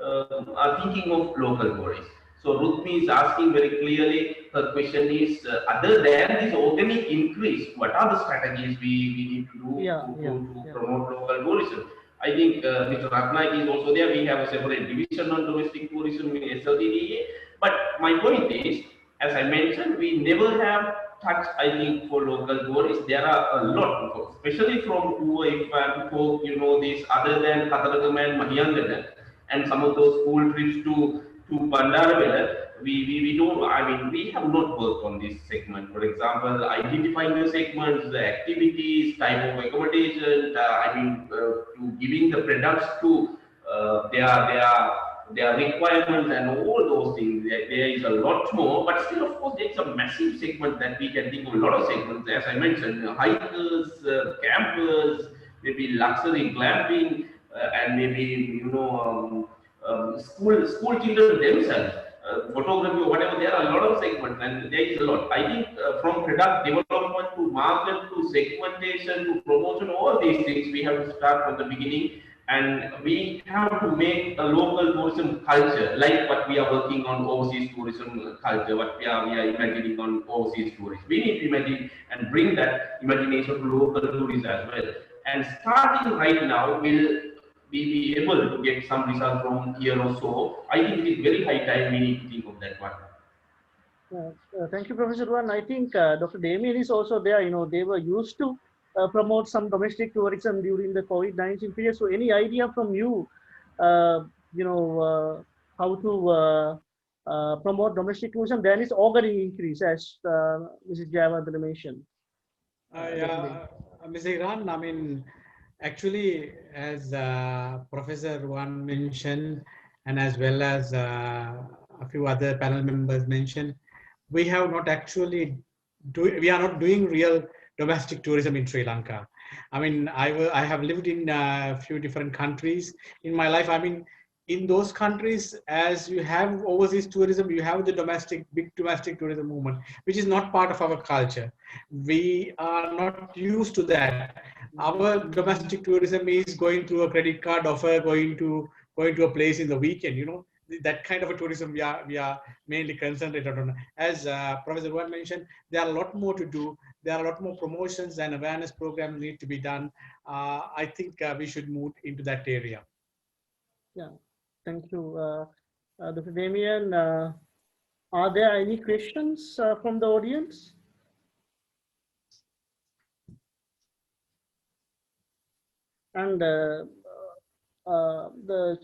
are thinking of local tourists. So Rutmi is asking very clearly, her question is, other than this organic increase, what are the strategies we need to do to promote local tourism? I think Mr. Ratnaik is also there. We have a separate division on domestic tourism in SLTDA. But my point is, as I mentioned, we never have touched, I think, for local tourists. There are a lot, especially from folk, this other than Kataragam and Mahiyangana, and some of those school trips to Bandaravela, we don't, we have not worked on this segment. For example, identifying the segments, the activities, type of accommodation, to giving the products to their requirements and all those things. There is a lot more, but still, of course, there's a massive segment that we can think of, a lot of segments, as I mentioned, hikers, campers, maybe luxury glamping, and maybe, school children themselves, photography or whatever. There are a lot of segments, and there is a lot. I think from product development to market to segmentation to promotion, all these things we have to start from the beginning, and we have to make a local tourism culture, like what we are working on overseas tourism culture, what we are imagining on overseas tourism. We need to imagine and bring that imagination to local tourism as well. And starting right now will be able to get some results from here or so. I think it is very high time we need to think of that one. Thank you, Professor Ruan. I think Dr. Damien is also there. They were used to promote some domestic tourism during the COVID-19 period. So any idea from you, how to promote domestic tourism? Then it's organic increase, as Mrs. Jayawardene mentioned. Ms. Iran, actually, as Professor Ruan mentioned, and as well as a few other panel members mentioned, we have not actually we are not doing real domestic tourism in Sri Lanka. I have lived in a few different countries in my life. In those countries, as you have overseas tourism, you have the big domestic tourism movement, which is not part of our culture. We are not used to that. Our domestic tourism is going through a credit card offer, going to a place in the weekend. That kind of a tourism we are mainly concentrated on. As Professor Ruan mentioned, there are a lot more to do. There are a lot more promotions and awareness programs need to be done. I think we should move into that area. Yeah, thank you, Dr. Damien. Are there any questions from the audience? And the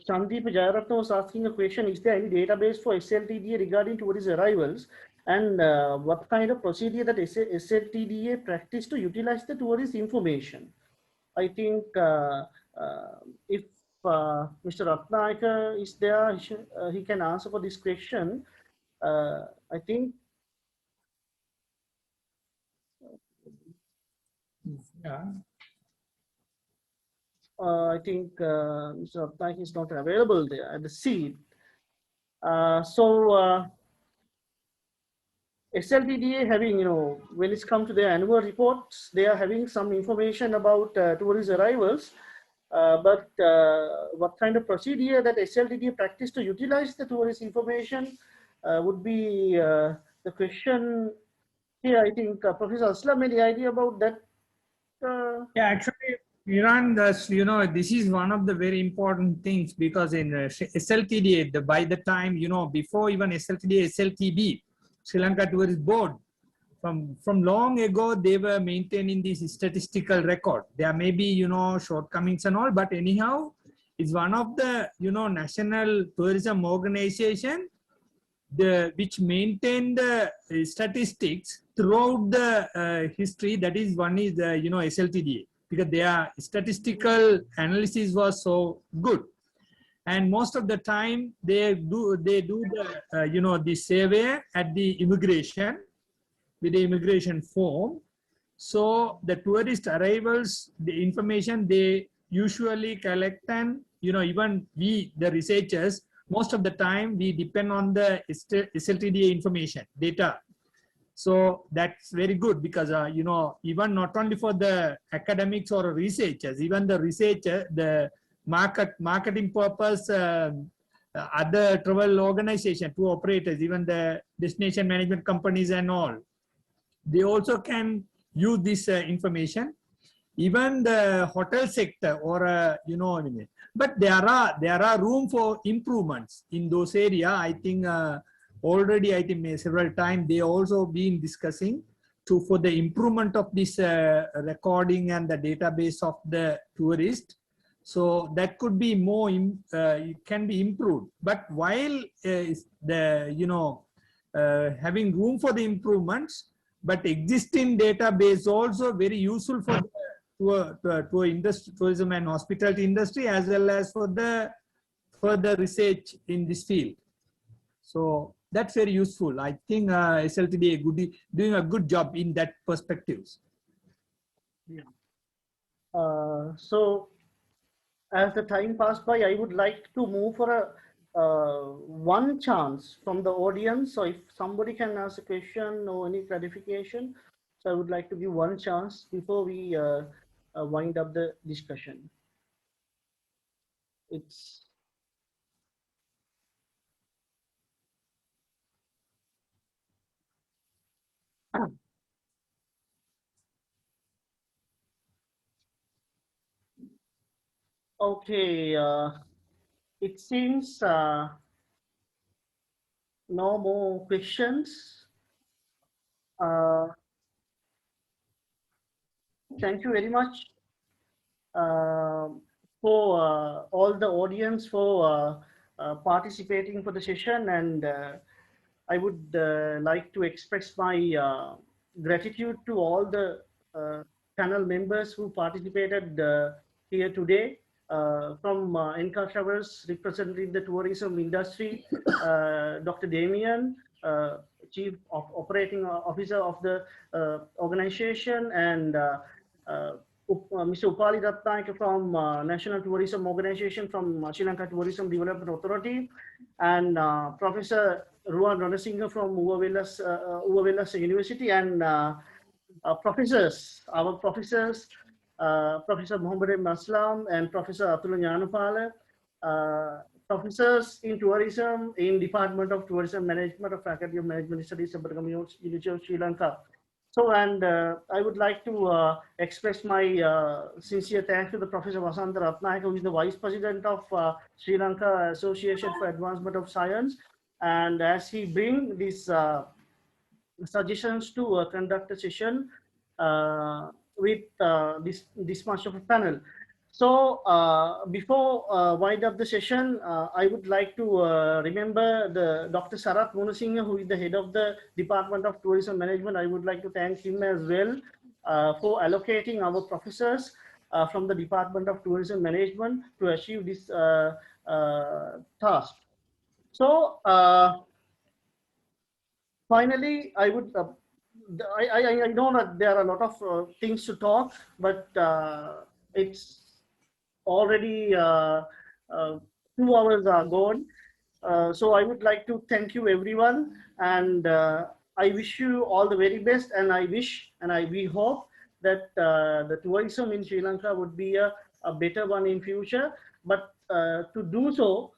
Chandeep Jayaratna was asking a question: is there any database for SLTDA regarding tourist arrivals, and what kind of procedure that SLTDA practice to utilize the tourist information? I think if Mr. Ratnaik is there, he can answer for this question. I think. Yeah. I think Mr. Ratnaik is not available there at the seat. SLTDA having, when it's come to their annual reports, they are having some information about tourist arrivals. But what kind of procedure that SLTDA practice to utilize the tourist information would be the question here. I think Professor Aslam, any idea about that? Yeah, actually, Iran, you know, this is one of the very important things because in SLTDA, by the time, you know, before even SLTDA, SLTB, Sri Lanka Tourist Board, from long ago, they were maintaining this statistical record. There may be, you know, shortcomings and all, but anyhow, it's one of the, you know, national tourism organization which maintain the statistics throughout the history. That is, one is the, you know, SLTDA, because their statistical analysis was so good. And most of the time they do the, you know, the survey at the immigration with the immigration form. So the tourist arrivals, the information they usually collect, and, you know, even we, the researchers, most of the time we depend on the SLTDA information data. So that's very good because, you know, even not only for the academics or researchers, even the researcher, the marketing purpose, other travel organization, tour operators, even the destination management companies and all, they also can use this information. Even the hotel sector or, you know, but there are room for improvements in those areas. I think already, I think several times they also been discussing for the improvement of this recording and the database of the tourist. So that could be more, it can be improved. But while the, you know, having room for the improvements, but existing database also very useful for the industry, tourism and hospitality industry, as well as for the further research in this field. So that's very useful. I think SLTDA doing a good job in that perspectives. Yeah. So as the time passed by, I would like to move for a one chance from the audience. So if somebody can ask a question or any clarification, so I would like to give one chance before we wind up the discussion. It's okay. It seems no more questions. Thank you very much for all the audience for participating for the session, and I would like to express my gratitude to all the panel members who participated here today. From NCAR Travels, representing the tourism industry, Dr. Damien, Chief Operating Officer of the organization, and Mr. Upali Ratnayake from National Tourism Organization from Sri Lanka Tourism Development Authority, and Professor Ruan Ranasinghe from Uva University, and professors, our professors, Professor Muhammad Maslam and Professor Atul Nyanapala, professors in tourism in Department of Tourism Management of Faculty of Management Studies, Sabaragamu University of Sri Lanka. So, and I would like to express my sincere thanks to the Professor Vasanta Ratnayake, who is the Vice President of Sri Lanka Association for Advancement of Science. And as he brings these suggestions to conduct a session with this much of a panel. So before wind up the session, I would like to remember the Dr. Sarath Munasinghe, who is the head of the Department of Tourism Management. I would like to thank him as well for allocating our professors from the Department of Tourism Management to achieve this task. So finally, I would I know that there are a lot of things to talk, but it's already 2 hours are gone. So I would like to thank you everyone, and I wish you all the very best, and I wish and we hope that the tourism in Sri Lanka would be a better one in future. But to do so,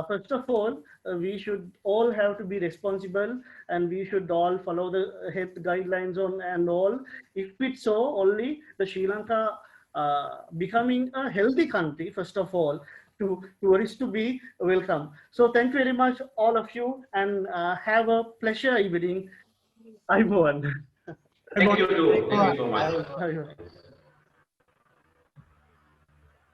first of all, we should all have to be responsible, and we should all follow the health guidelines on and all. If it's so, only the Sri Lanka becoming a healthy country, first of all, to tourists to be welcome. So thank you very much, all of you, and have a pleasure evening. Ayubowan. Thank you too. Thank you so much. Ayubowan. Ayubowan.